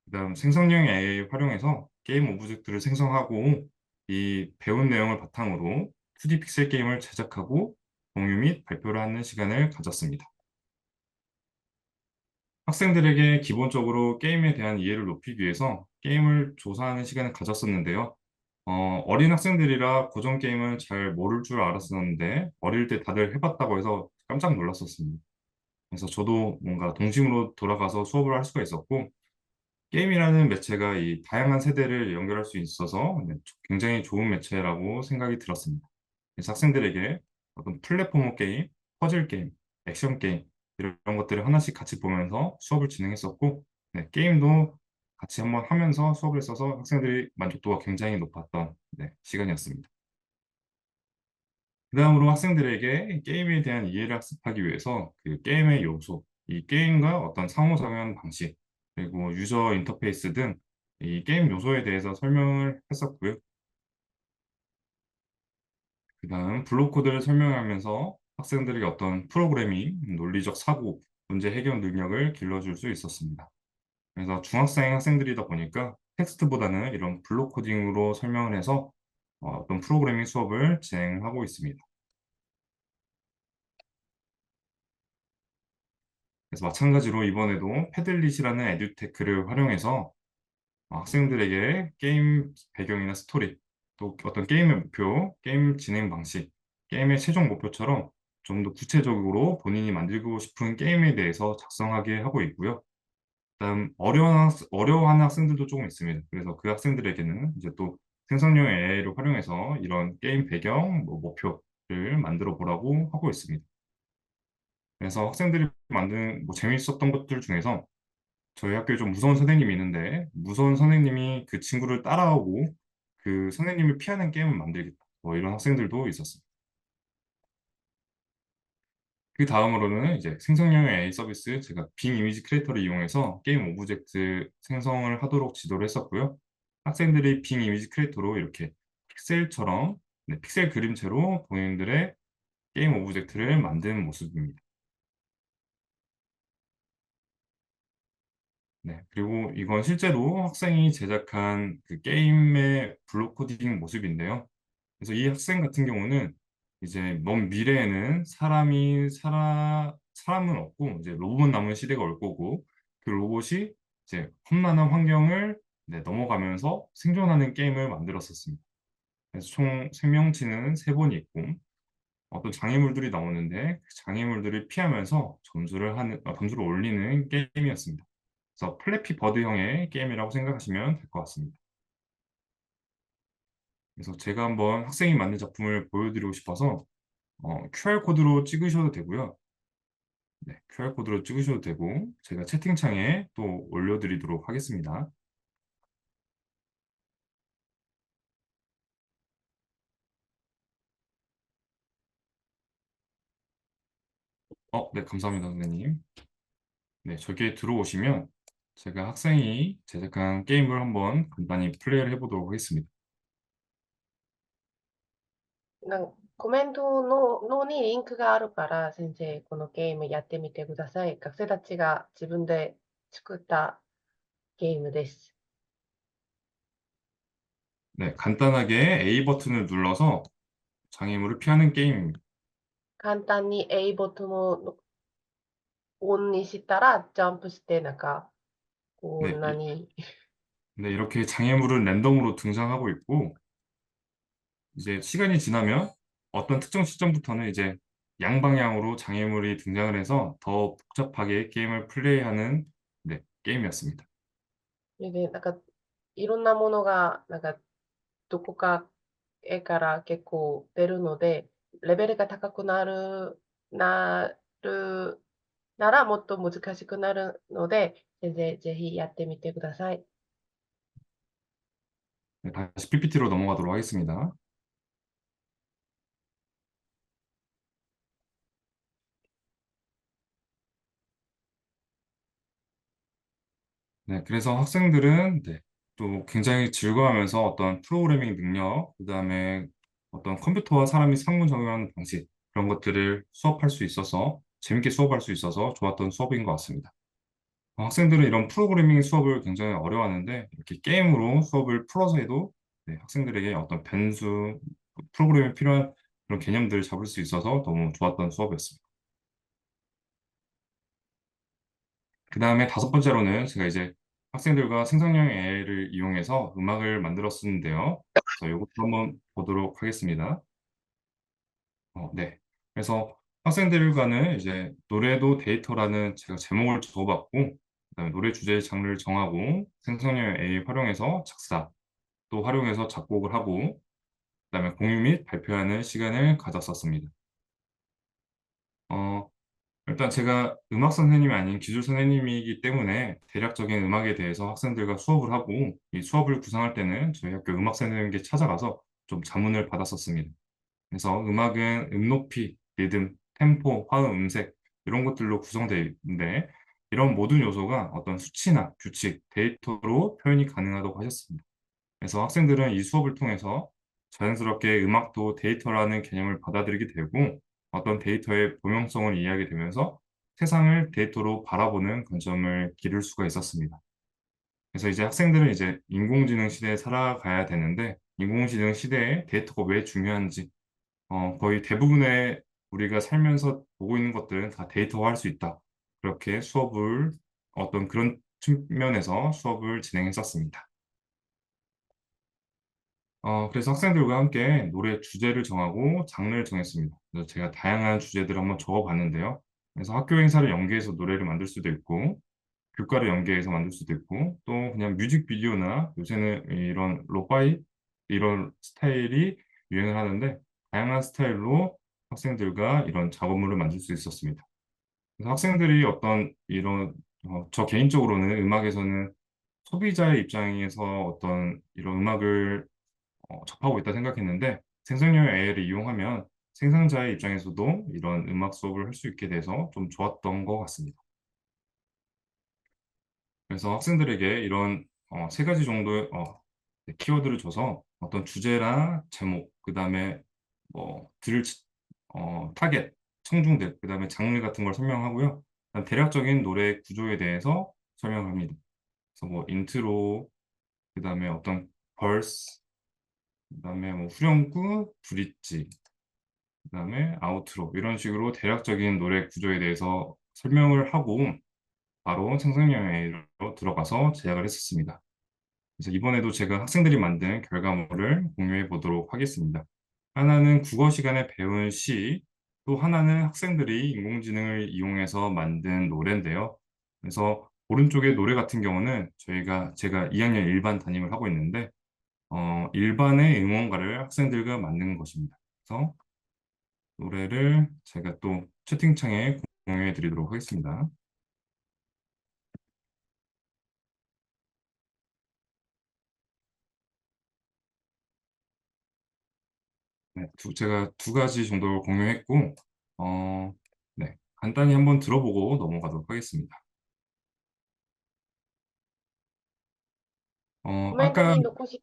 그다음 생성형 AI 활용해서 게임 오브젝트를 생성하고 이 배운 내용을 바탕으로 2D 픽셀 게임을 제작하고 공유 및 발표를 하는 시간을 가졌습니다. 학생들에게 기본적으로 게임에 대한 이해를 높이기 위해서 게임을 조사하는 시간을 가졌었는데요. 어린 학생들이라 고전 게임을 잘 모를 줄 알았었는데 어릴 때 다들 해봤다고 해서 깜짝 놀랐었습니다. 그래서 저도 뭔가 동심으로 돌아가서 수업을 할 수가 있었고 게임이라는 매체가 이 다양한 세대를 연결할 수 있어서 네, 굉장히 좋은 매체라고 생각이 들었습니다. 그래서 학생들에게 어떤 플랫포머 게임, 퍼즐 게임, 액션 게임 이런 것들을 하나씩 같이 보면서 수업을 진행했었고 네, 게임도 같이 한번 하면서 수업을 했어서 학생들이 만족도가 굉장히 높았던 네, 시간이었습니다. 그 다음으로 학생들에게 게임에 대한 이해를 학습하기 위해서 그 게임의 요소, 이 게임과 어떤 상호작용 방식, 그리고 유저 인터페이스 등 이 게임 요소에 대해서 설명을 했었고요. 그 다음 블록 코드를 설명하면서 학생들에게 어떤 프로그래밍, 논리적 사고, 문제 해결 능력을 길러줄 수 있었습니다. 그래서 중학생 학생들이다 보니까 텍스트보다는 이런 블록 코딩으로 설명을 해서 어떤 프로그래밍 수업을 진행하고 있습니다. 그래서 마찬가지로 이번에도 패들릿이라는 에듀테크를 활용해서 학생들에게 게임 배경이나 스토리, 또 어떤 게임의 목표, 게임 진행 방식, 게임의 최종 목표처럼 좀 더 구체적으로 본인이 만들고 싶은 게임에 대해서 작성하게 하고 있고요. 그다음 어려워하는 학생들도 조금 있습니다. 그래서 그 학생들에게는 이제 또 생성형 AI를 활용해서 이런 게임 배경, 목표를 만들어 보라고 하고 있습니다. 그래서 학생들이 만든 재밌었던 것들 중에서 저희 학교에 좀 무서운 선생님이 있는데 무서운 선생님이 그 친구를 따라오고 그 선생님을 피하는 게임을 만들겠다. 이런 학생들도 있었습니다. 그 다음으로는 이제 생성형 AI 서비스 제가 빙 이미지 크리에이터를 이용해서 게임 오브젝트 생성을 하도록 지도를 했었고요. 학생들이 빙 이미지 크리에이터로 이렇게 픽셀처럼 네, 픽셀 그림체로 본인들의 게임 오브젝트를 만드는 모습입니다. 네, 그리고 이건 실제로 학생이 제작한 그 게임의 블록 코딩 모습인데요. 그래서 이 학생 같은 경우는 이제 먼 미래에는 사람은 없고 이제 로봇만 남은 시대가 올 거고 그 로봇이 이제 험난한 환경을 네, 넘어가면서 생존하는 게임을 만들었었습니다. 그래서 총 생명치는 3번이 있고 어떤 장애물들이 나오는데 그 장애물들을 피하면서 점수를 올리는 게임이었습니다. 그래서 플래피 버드형의 게임이라고 생각하시면 될 것 같습니다. 그래서 제가 한번 학생이 만든 작품을 보여드리고 싶어서 QR코드로 찍으셔도 되고요. 네, QR코드로 찍으셔도 되고 제가 채팅창에 또 올려드리도록 하겠습니다. 네, 감사합니다, 선생님. 네, 저기에 들어오시면 제가 학생이 제작한 게임을 한번 간단히 플레이를 해보도록 하겠습니다. コメントのにリンクがあるから、先生、このゲームやってみてください。学生たちが自分で作ったゲームです。 네, 간단하게 A 버튼을 눌러서 장애물을 피하는 게임입니다. 簡単に A ボタンをオンにしたら、ジャンプして、こんな 네, に、 네, 이렇게 장애물은 랜덤으로 등장하고 있고 이제 시간이 지나면 어떤 특정 시점부터는 이제 양방향으로 장애물이 등장을 해서 더 복잡하게 게임을 플레이하는 네, 게임이었습니다. それで、いろんなものが、どこか絵から結構出るので、レベルが高くなるならもっと難しくなるので、先生ぜひやってみてください。 네, 다시 PPT로 넘어가도록 하겠습니다. 네, 그래서 학생들은 네, 또 굉장히 즐거워하면서 어떤 프로그래밍 능력, 그다음에 어떤 컴퓨터와 사람이 상호작용하는 방식 그런 것들을 수업할 수 있어서 재밌게 수업할 수 있어서 좋았던 수업인 것 같습니다. 학생들은 이런 프로그래밍 수업을 굉장히 어려워하는데 이렇게 게임으로 수업을 풀어서 해도 네, 학생들에게 어떤 변수, 프로그래밍에 필요한 그런 개념들을 잡을 수 있어서 너무 좋았던 수업이었습니다. 그 다음에 다섯 번째로는 제가 이제 학생들과 생성형 AI를 이용해서 음악을 만들었었는데요. 그래서 이것도 한번 보도록 하겠습니다. 네. 그래서 학생들과는 이제 노래도 데이터라는 제가 제목을 적어봤고, 그다음에 노래 주제 장르를 정하고 생성형 AI 활용해서 작사, 또 활용해서 작곡을 하고, 그다음에 공유 및 발표하는 시간을 가졌었습니다. 어, 일단 제가 음악 선생님이 아닌 기술 선생님이기 때문에 대략적인 음악에 대해서 학생들과 수업을 하고 이 수업을 구상할 때는 저희 학교 음악 선생님께 찾아가서 좀 자문을 받았었습니다. 그래서 음악은 높이, 리듬, 템포, 화음, 음색 이런 것들로 구성되어 있는데 이런 모든 요소가 어떤 수치나 규칙, 데이터로 표현이 가능하다고 하셨습니다. 그래서 학생들은 이 수업을 통해서 자연스럽게 음악도 데이터라는 개념을 받아들이게 되고 어떤 데이터의 범용성을 이해하게 되면서 세상을 데이터로 바라보는 관점을 기를 수가 있었습니다. 그래서 이제 학생들은 이제 인공지능 시대에 살아가야 되는데 인공지능 시대에 데이터가 왜 중요한지 거의 대부분의 우리가 살면서 보고 있는 것들은 다 데이터화할 수 있다. 그렇게 수업을 어떤 그런 측면에서 수업을 진행했었습니다. 그래서 학생들과 함께 노래 주제를 정하고 장르를 정했습니다. 그래서 제가 다양한 주제들을 한번 적어봤는데요. 그래서 학교 행사를 연계해서 노래를 만들 수도 있고, 교과를 연계해서 만들 수도 있고, 또 그냥 뮤직비디오나 요새는 이런 로파이 이런 스타일이 유행을 하는데, 다양한 스타일로 학생들과 이런 작업물을 만들 수 있었습니다. 그래서 학생들이 어떤 이런, 저 개인적으로는 음악에서는 소비자의 입장에서 어떤 이런 음악을 접하고 있다 생각했는데 생성형 AI를 이용하면 생산자의 입장에서도 이런 음악 수업을 할 수 있게 돼서 좀 좋았던 것 같습니다. 그래서 학생들에게 이런 세 가지 정도의 네, 키워드를 줘서 어떤 주제나 제목, 그 다음에 뭐 타겟, 청중들, 그 다음에 장르 같은 걸 설명하고요. 그다음 대략적인 노래 구조에 대해서 설명합니다. 그래서 뭐 인트로, 그 다음에 어떤 벌스, 그다음에 뭐 후렴구, 브릿지, 그다음에 아우트로 이런 식으로 대략적인 노래 구조에 대해서 설명을 하고 바로 생성형으로 들어가서 제작을 했었습니다. 그래서 이번에도 제가 학생들이 만든 결과물을 공유해 보도록 하겠습니다. 하나는 국어 시간에 배운 시, 또 하나는 학생들이 인공지능을 이용해서 만든 노래인데요. 그래서 오른쪽의 노래 같은 경우는 제가 2학년 일반 담임을 하고 있는데 일반의 응원가를 학생들과 만든 것입니다. 그래서 노래를 제가 또 채팅창에 공유해 드리도록 하겠습니다. 네, 제가 두 가지 정도 공유했고, 네, 간단히 한번 들어보고 넘어가도록 하겠습니다. コメント 아까 に残し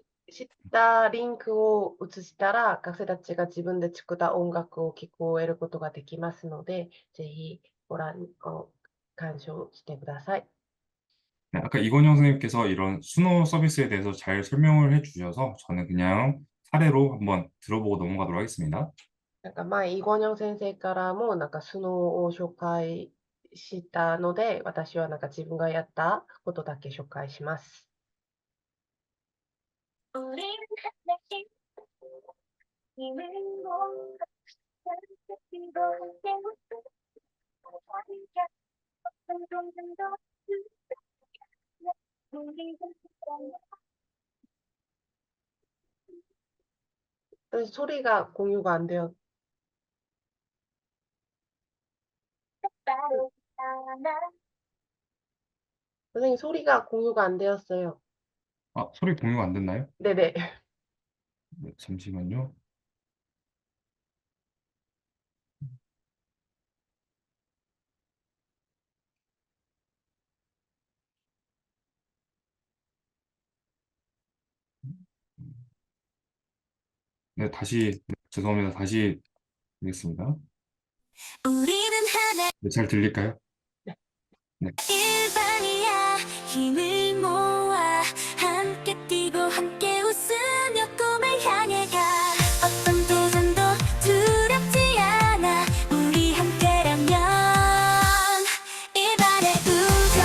たリンクを移したら、学生たちが自分で作った音楽を聞こえることができますので、ぜひ鑑賞してください。 네, 아까 이건영 선생님께서 이런 수노 서비스에 대해서 잘 설명을 해주셔서 저는 그냥 사례로 한번 들어보고 넘어가도록 하겠습니다. なんか前、イゴニョン先生からも、なんかスノーを紹介したので、私はなんか自分がやったことだけ紹介します。 소리가 공유가 안 돼요. 선생님, 소리가 공유가 안 되었어요. 아, 소리 공유가 안 됐나요? 네네. 네, 잠시만요. 네, 죄송합니다. 다시 드리겠습니다. 네, 잘 들릴까요? 네. 일반이야 힘을 모아 함께 뛰고 함께 웃으며 꿈을 향해 가 어떤 도전도 두렵지 않아 우리 함께라면 일반의 우정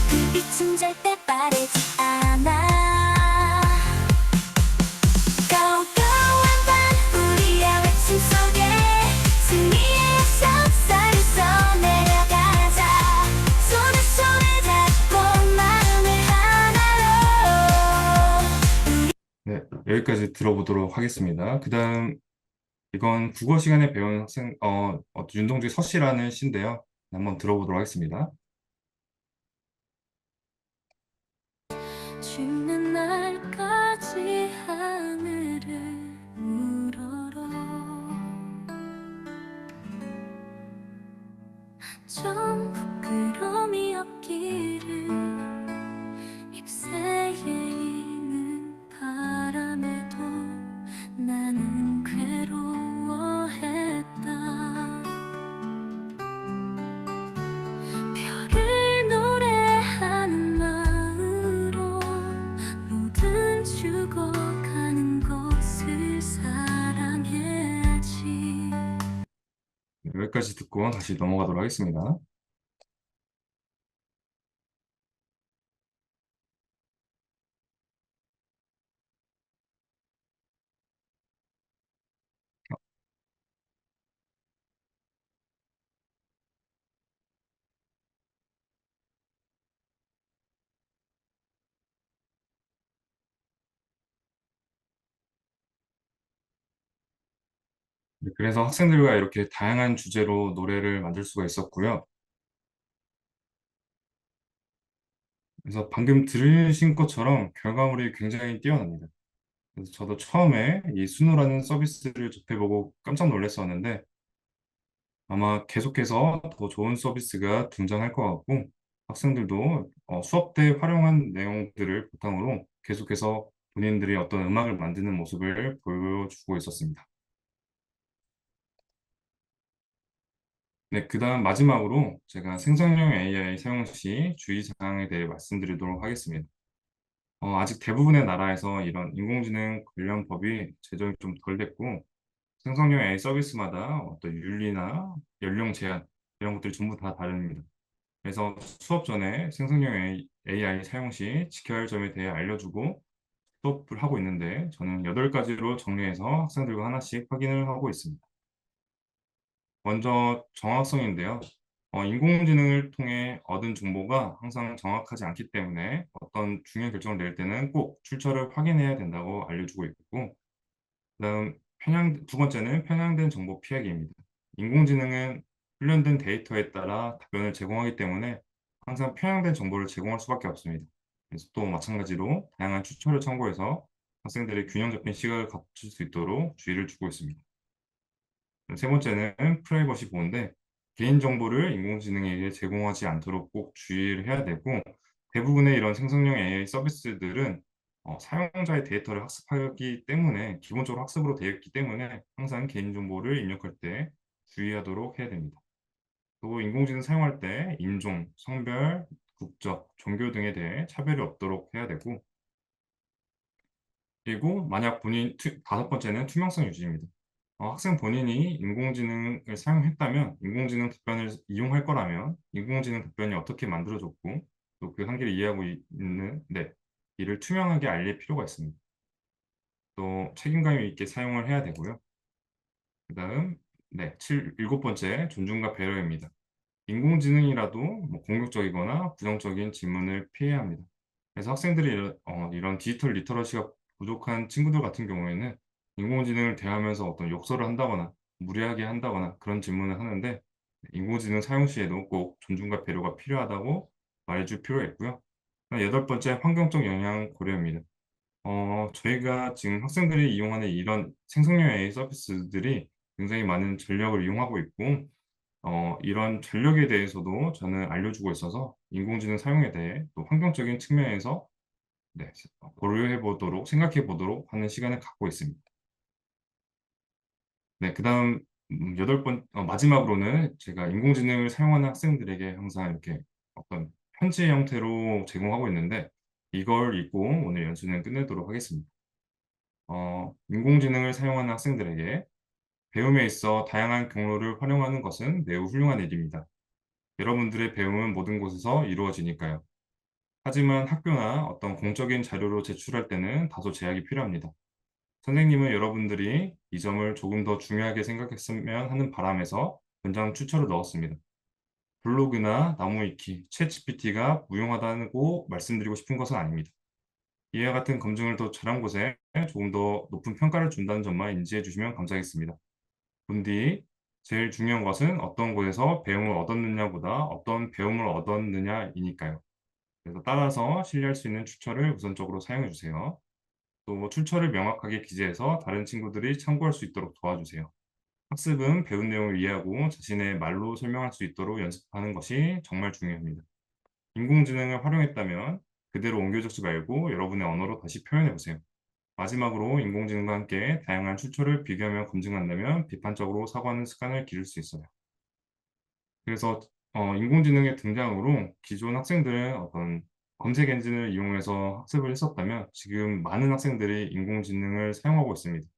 그 빛은 절대 빠르지 않아 Go go 한번 우리의 외침 속에 승리의 역사를 써내려가자 손에 손을 잡고 마음을 하나로 네, 여기까지 들어보도록 하겠습니다. 그 다음, 이건 국어 시간에 배운 윤동주의 서시라는 시인데요. 한번 들어보도록 하겠습니다. 죽는 날까지 하늘을 우러러 좀 부끄러움이 없기를 잎새에 있는 바람에도 나는 괴로워했다 별을 노래하는 마음으로 모든 죽어가는 것을 사랑해야지 네, 여기까지 듣고 다시 넘어가도록 하겠습니다. 네, 그래서 학생들과 이렇게 다양한 주제로 노래를 만들 수가 있었고요. 그래서 방금 들으신 것처럼 결과물이 굉장히 뛰어납니다. 그래서 저도 처음에 이 수노라는 서비스를 접해보고 깜짝 놀랐었는데 아마 계속해서 더 좋은 서비스가 등장할 것 같고 학생들도 수업 때 활용한 내용들을 바탕으로 계속해서 본인들이 어떤 음악을 만드는 모습을 보여주고 있었습니다. 네, 그 다음 마지막으로 제가 생성형 AI 사용 시 주의사항에 대해 말씀드리도록 하겠습니다. 아직 대부분의 나라에서 이런 인공지능 관련 법이 제정이 좀 덜 됐고 생성형 AI 서비스마다 어떤 윤리나 연령 제한 이런 것들이 전부 다 다릅니다. 그래서 수업 전에 생성형 AI 사용 시 지켜야 할 점에 대해 알려주고 수업을 하고 있는데 저는 8가지로 정리해서 학생들과 하나씩 확인을 하고 있습니다. 먼저 정확성인데요. 인공지능을 통해 얻은 정보가 항상 정확하지 않기 때문에 어떤 중요한 결정을 낼 때는 꼭 출처를 확인해야 된다고 알려주고 있고, 그다음 두 번째는 편향된 정보 피하기입니다. 인공지능은 훈련된 데이터에 따라 답변을 제공하기 때문에 항상 편향된 정보를 제공할 수밖에 없습니다. 그래서 또 마찬가지로 다양한 추천을 참고해서 학생들이 균형 잡힌 시각을 갖출 수 있도록 주의를 주고 있습니다. 세 번째는 프라이버시 보호인데 개인정보를 인공지능에게 제공하지 않도록 꼭 주의를 해야 되고 대부분의 이런 생성형 AI 서비스들은 사용자의 데이터를 학습하기 때문에 기본적으로 학습으로 되어 있기 때문에 항상 개인정보를 입력할 때 주의하도록 해야 됩니다. 또 인공지능 사용할 때 인종, 성별, 국적, 종교 등에 대해 차별이 없도록 해야 되고 그리고 만약 다섯 번째는 투명성 유지입니다. 학생 본인이 인공지능을 사용했다면 인공지능 답변을 이용할 거라면 인공지능 답변이 어떻게 만들어졌고 또 그 한계를 이해하고 있는 이를 투명하게 알릴 필요가 있습니다. 또 책임감 있게 사용을 해야 되고요. 그다음 일곱 번째 존중과 배려입니다. 인공지능이라도 공격적이거나 부정적인 질문을 피해야 합니다. 그래서 학생들이 이런 디지털 리터러시가 부족한 친구들 같은 경우에는 인공지능을 대하면서 어떤 욕설을 한다거나 무례하게 한다거나 그런 질문을 하는데 인공지능 사용 시에도 꼭 존중과 배려가 필요하다고 말해줄 필요가 있고요. 여덟 번째 환경적 영향 고려입니다. 저희가 지금 학생들이 이용하는 이런 생성형 AI 서비스들이 굉장히 많은 전력을 이용하고 있고 이런 전력에 대해서도 저는 알려주고 있어서 인공지능 사용에 대해 또 환경적인 측면에서 고려해 보도록 생각해 보도록 하는 시간을 갖고 있습니다. 그다음 마지막으로는 제가 인공지능을 사용하는 학생들에게 항상 이렇게 어떤 편지 형태로 제공하고 있는데 이걸 읽고 오늘 연수는 끝내도록 하겠습니다. 인공지능을 사용하는 학생들에게 배움에 있어 다양한 경로를 활용하는 것은 매우 훌륭한 일입니다. 여러분들의 배움은 모든 곳에서 이루어지니까요. 하지만 학교나 어떤 공적인 자료로 제출할 때는 다소 제약이 필요합니다. 선생님은 여러분들이 이 점을 조금 더 중요하게 생각했으면 하는 바람에서 연장 추천을 넣었습니다. 블로그나 나무위키, 챗GPT가 무용하다고 말씀드리고 싶은 것은 아닙니다. 이와 같은 검증을 더 잘한 곳에 조금 더 높은 평가를 준다는 점만 인지해 주시면 감사하겠습니다. 본디 제일 중요한 것은 어떤 곳에서 배움을 얻었느냐보다 어떤 배움을 얻었느냐이니까요. 그래서 따라서 신뢰할 수 있는 출처를 우선적으로 사용해 주세요. 또 출처를 명확하게 기재해서 다른 친구들이 참고할 수 있도록 도와주세요. 학습은 배운 내용을 이해하고 자신의 말로 설명할 수 있도록 연습하는 것이 정말 중요합니다. 인공지능을 활용했다면 그대로 옮겨주지 말고 여러분의 언어로 다시 표현해 보세요. 마지막으로 인공지능과 함께 다양한 출처를 비교하며 검증한다면 비판적으로 사고하는 습관을 기를 수 있어요. 그래서 인공지능의 등장으로 기존 학생들은 어떤 검색 엔진을 이용해서 학습을 했었다면 지금 많은 학생들이 인공지능을 사용하고 있습니다.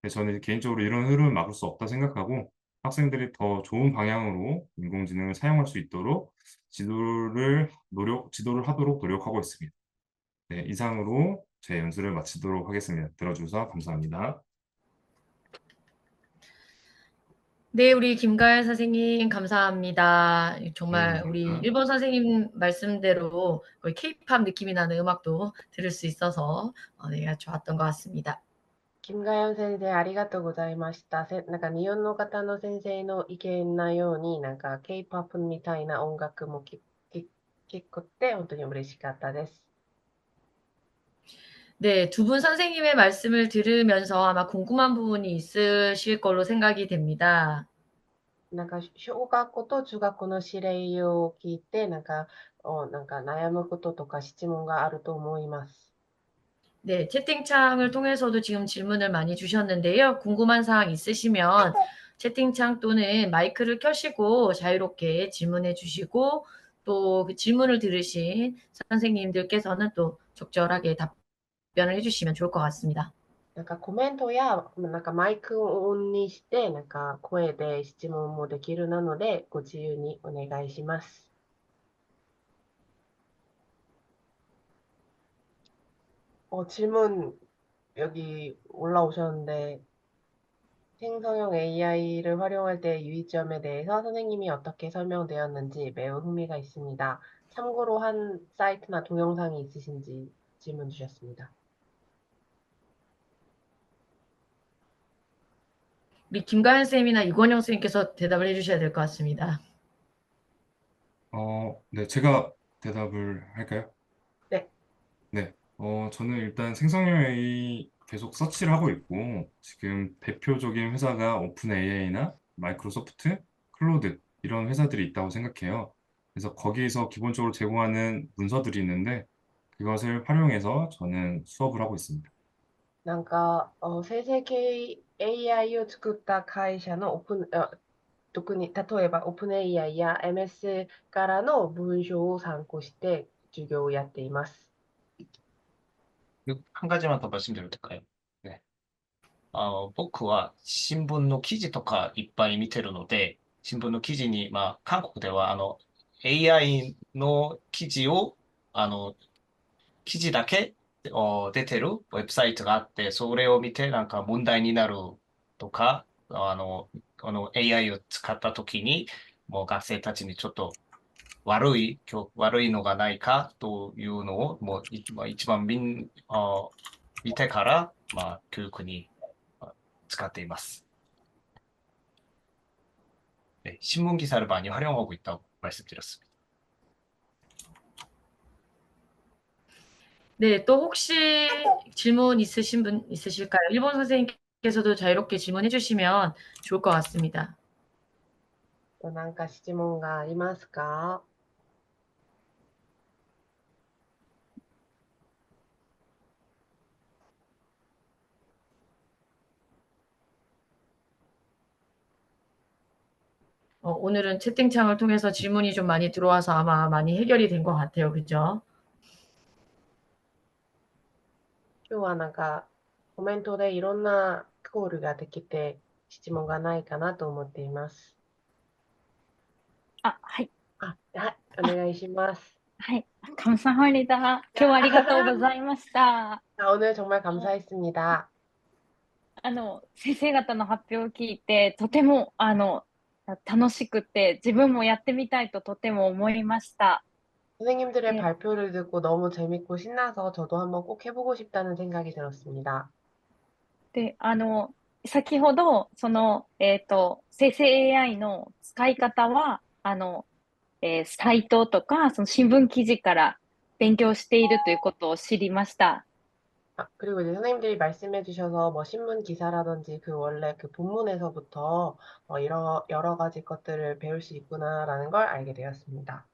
저는 개인적으로 이런 흐름을 막을 수 없다 생각하고 학생들이 더 좋은 방향으로 인공지능을 사용할 수 있도록 지도를 하도록 노력하고 있습니다. 이상으로 제 연수를 마치도록 하겠습니다. 들어주셔서 감사합니다. 네, 우리 김가연 선생님 감사합니다. 정말 우리 감사합니다. 일본 선생님 말씀대로 거의 케이팝 느낌이 나는 음악도 들을 수 있어서 좋았던 것 같습니다. 金賀山先生、ありがとうございました。なんか日本の方の先生の意見なように、なんか K-POP みたいな音楽も聞くって本当に嬉しかったです。 네, 두 분 선생님의 말씀을 들으면서 아마 궁금한 부분이 있으실 걸로 생각이 됩니다. なんか小学校と中学校の指令を聞いて、なんか悩むこととか質問があると思います。 네, 채팅창을 통해서도 지금 질문을 많이 주셨는데요. 궁금한 사항 있으시면 채팅창 또는 마이크를 켜시고 자유롭게 질문해 주시고 또 그 질문을 들으신 선생님들께서는 또 적절하게 답변을 해주시면 좋을 것 같습니다. なんかコメントやなんかマイクをオンにして、なんか声で質問もできるので、ご自由にお願いします。 질문 여기 올라오셨는데, 생성형 AI를 활용할 때 유의점에 대해서 선생님이 어떻게 설명되었는지 매우 흥미가 있습니다. 참고로 한 사이트나 동영상이 있으신지 질문 주셨습니다. 우리 김가연 쌤이나 이권영 쌤께서 대답을 해주셔야 될 것 같습니다. 네, 제가 대답을 할까요? 네. 네, 저는 일단 생성형 AI 계속 서치를 하고 있고, 지금 대표적인 회사가 오픈 AI나 마이크로소프트, 클로드 이런 회사들이 있다고 생각해요. 그래서 거기에서 기본적으로 제공하는 문서들이 있는데, 그것을 활용해서 저는 수업을 하고 있습니다. なんか、生成系 AI を作った会社の特に、例えばオープン AI や MS からの文章を参考して授業をやっています。 한 가지만 더 말씀드려도 될까요? 네. 僕は新聞の記事とかいっぱい見てるので、新聞の記事に、韓国ではAI の記事を、記事だけ出てるウェブサイトがあって、それを見てなんか問題になるとか、AI を使った時に、もう学生たちにちょっと悪いのがないかというのを、もう一番見てから、教育に使っています. 네, 신문 기사를 많이 활용하고 있다고 말씀드렸습니다. 네, 또 혹시 질문 있으신 분 있으실까요? 일본 선생님께서도 자유롭게 질문해 주시면 좋을 것 같습니다. 何か質問がありますか？ 오늘은 채팅창을 통해서 질문이 좀 많이 들어와서 아마 많이 해결이 된 것 같아요. 그죠? 今日はなんかコメントでいろんなコールができて質問がないかなと思っています。あ、はい。はい、お願いします。はい。감사합니다. 今日はありがとうございました。 오늘 정말 감사했습니다. 先生方の発表を聞いて、とても、楽しくて、自分もやってみたいととても思いました。 선생님들의 네. 발표를 듣고 너무 재밌고 신나서 저도 한번 꼭 해보고 싶다는 생각이 들었습니다. で、先ほど、生成 AI の使い方は、サイトとか、その新聞記事から勉強しているということを知りました。 그리고 이제 선생님들이 말씀해 주셔서 뭐 신문 기사라든지 그 원래 그 본문에서부터 여러 가지 것들을 배울 수 있구나라는 걸 알게 되었습니다.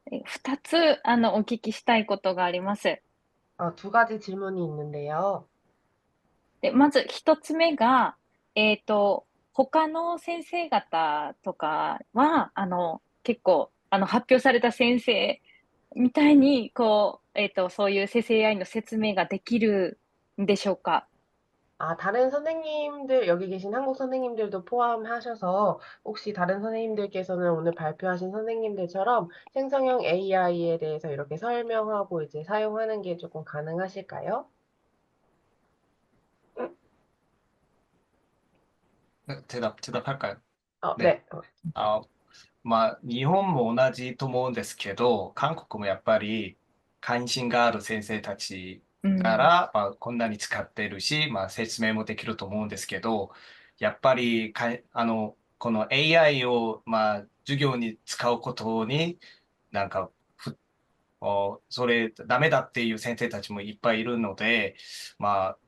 2つ、お聞きしたいことがあります。 두 가지 질문이 있는데요. で、まず1つ目が、他の先生方とかは、結構、発表された先生みたいに、そういう生成 AI の説明ができるんでしょうか。 다른 선생님들, 여기 계신 한국 선생님들도 포함하셔서 혹시 다른 선생님들께서는 오늘 발표하신 선생님들처럼 생성형 AI에 대해서 이렇게 설명하고 이제 사용하는 게 조금 가능하실까요? 대답할까요? 네. 日本も同じと思うんですけど、韓国もやっぱり関心がある先生たちなら、こんなに使ってるし、説明もできると思うんですけど、やっぱりこの AI を、授業に使うことになんかそれダメだっていう先生たちもいっぱいいるので、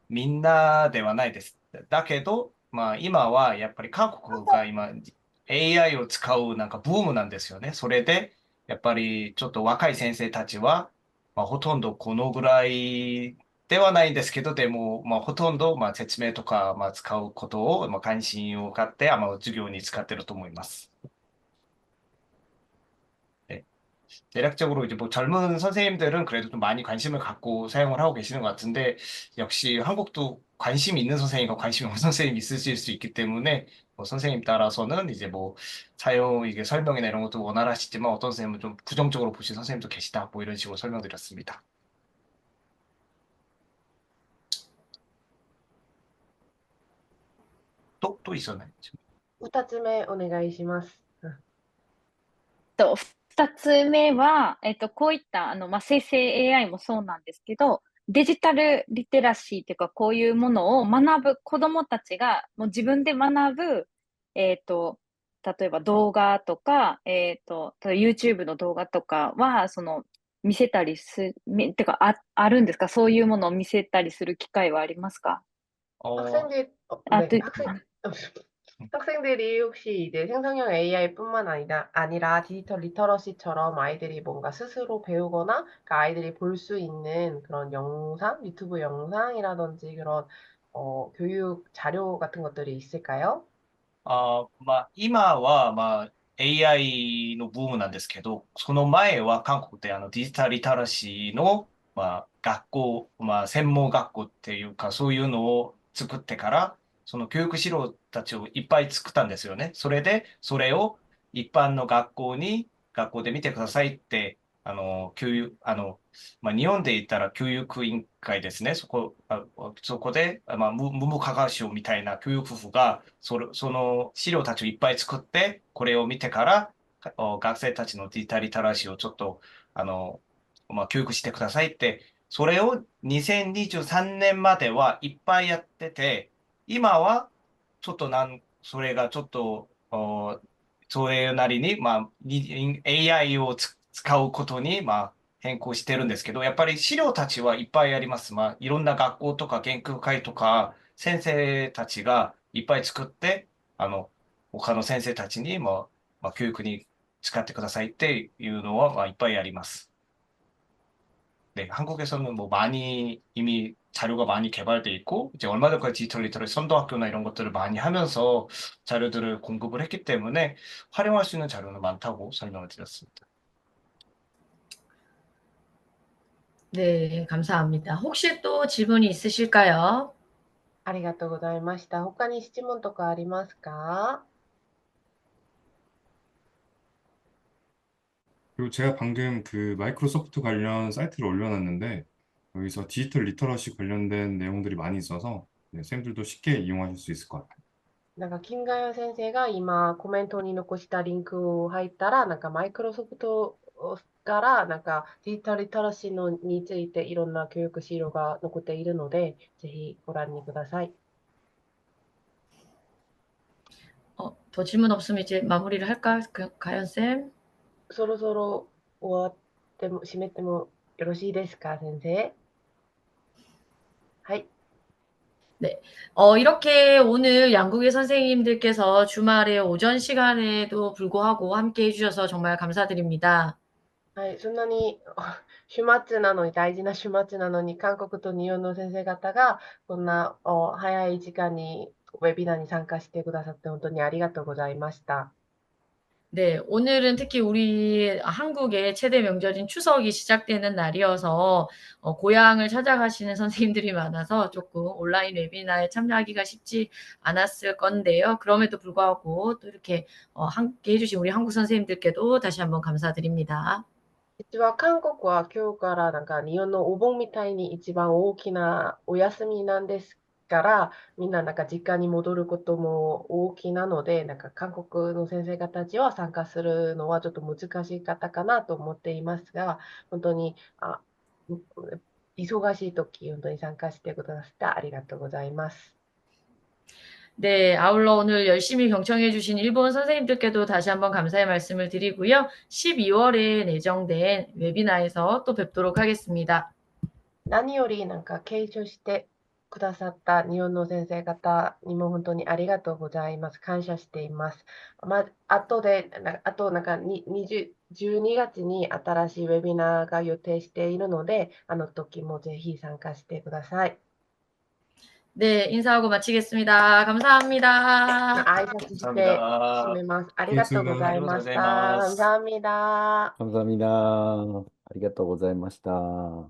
みんなではないです。だけど、今はやっぱり韓国が今 AI を使うなんかブームなんですよね。それで、やっぱりちょっと若い先生たちは、ほとんどこのぐらいではないんですけど、でも、ほとんど説明とか使うことを、関心を買って、授業に使ってると思います。 대략적으로 이제 뭐 젊은 선생님들은 그래도 좀 많이 관심을 갖고 사용을 하고 계시는 것 같은데, 역시 한국도 관심 있는 선생님과 관심 없는 선생님이 있으실 수 있기 때문에, 뭐 선생님 따라서는 이제 뭐 이게 설명이나 이런 것도 원활하시지만 어떤 선생님은 좀 부정적으로 보시는 선생님도 계시다. 뭐 이런 식으로 설명드렸습니다. 또 있었나요? 2つ目お願いします。2つ目は、こういった、生成 AI もそうなんですけど、デジタルリテラシーっていうか、こういうものを学ぶ子供たちが、もう自分で学ぶ、例えば動画とか、YouTube の動画とかは、見せたりてか、あるんですか？そういうものを見せたりする機会はありますか？ 어, 아, 또, 학생들이 혹시 이제 생성형 AI뿐만 아니라 디지털 리터러시처럼 아이들이 뭔가 스스로 배우거나 그러니까 아이들이 볼 수 있는 그런 영상, 유튜브 영상이라든지 그런 교육 자료 같은 것들이 있을까요? 今は、AI のブームなんですけど、その前は韓国でデジタルリテラシーの、学校、専門学校っていうか、そういうのを作ってから、その教育資料たちをいっぱい作ったんですよね。それで、それを一般の学校で見てくださいって、教育、日本で言ったら教育委員会ですね。そこで、文部科学省みたいな教育府が、その資料たちをいっぱい作って、これを見てから、学生たちのデジタルリテラシーをちょっと、教育してくださいって、それを2023年まではいっぱいやってて、今は、ちょっとそれがちょっと、それなりに、AI を使うことに、変更してるんですけど、やっぱり資料たちはいっぱいあります。いろんな学校とか研究会とか、先生たちがいっぱい作って、他の先生たちにも、教育に使ってくださいっていうのは、いっぱいあります。 네, 한국에서는 뭐 많이 이미 자료가 많이 개발돼 있고 이제 얼마 전까지 디지털 리터러시 선도학교나 이런 것들을 많이 하면서 자료들을 공급을 했기 때문에 활용할 수 있는 자료는 많다고 설명을 드렸습니다. 네, 감사합니다. 혹시 또 질문이 있으실까요? ありがとうございました。他に質問とかありますか？ 그리고 제가 방금 그 마이크로소프트 관련 사이트를 올려놨는데 여기서 디지털 리터러시 관련된 내용들이 많이 있어서 네, 쌤들도 쉽게 이용하실 수 있을 것 같아요. なんか、金賀代先生が今コメントに残したリンクを入ったら、なんかマイクロソフトからなんかデジタルリテラシーのについていろんな教育資料が残っているので、ぜひご覧にください。 더 질문 없으면 이제 마무리를 할까, 가연쌤? そろそろ終わっても、締めてもよろしいですか、先生？はい。 네. 이렇게 오늘 양국의 선생님들께서 주말에 오전 시간에도 불구하고 함께 해주셔서 정말 감사드립니다. はい、そんなに週末なのに、大事な週末なのに、韓国と日本の先生方が、こんな早い時間にウェビナーに参加してくださって、本当にありがとうございました。 네, 오늘은 특히 우리 한국의 최대 명절인 추석이 시작되는 날이어서 고향을 찾아가시는 선생님들이 많아서 조금 온라인 웨비나에 참여하기가 쉽지 않았을 건데요. 그럼에도 불구하고 또 이렇게 함께 해주신 우리 한국 선생님들께도 다시 한번 감사드립니다. 実は韓国は今日からなんか日本のお盆みたいに一番大きなお休みなんですから、みんななんか実家に戻ることも大きなので、なんか韓国の先生方たちは参加するのはちょっと難しかったかなと思っていますが、本当に忙しい時、本当に参加してくださってありがとうございます。 네, 아울러 오늘 열심히 경청해주신 일본 선생님들께도 다시 한번 감사의 말씀을 드리고요. 12월에 내정된 웨비나에서 또 뵙도록 하겠습니다. 何よりなんか継承してくださった日本の先生方にも本当にありがとうございます。感謝しています。あとなんか12月に新しいウェビナーが予定しているので、あの時もぜひ参加してください。 네, 인사하고 마치겠습니다. 감사합니다. 挨拶して締めます。ありがとうございました。감사합니다。 감사합니다. 아리가또 고자이마시다.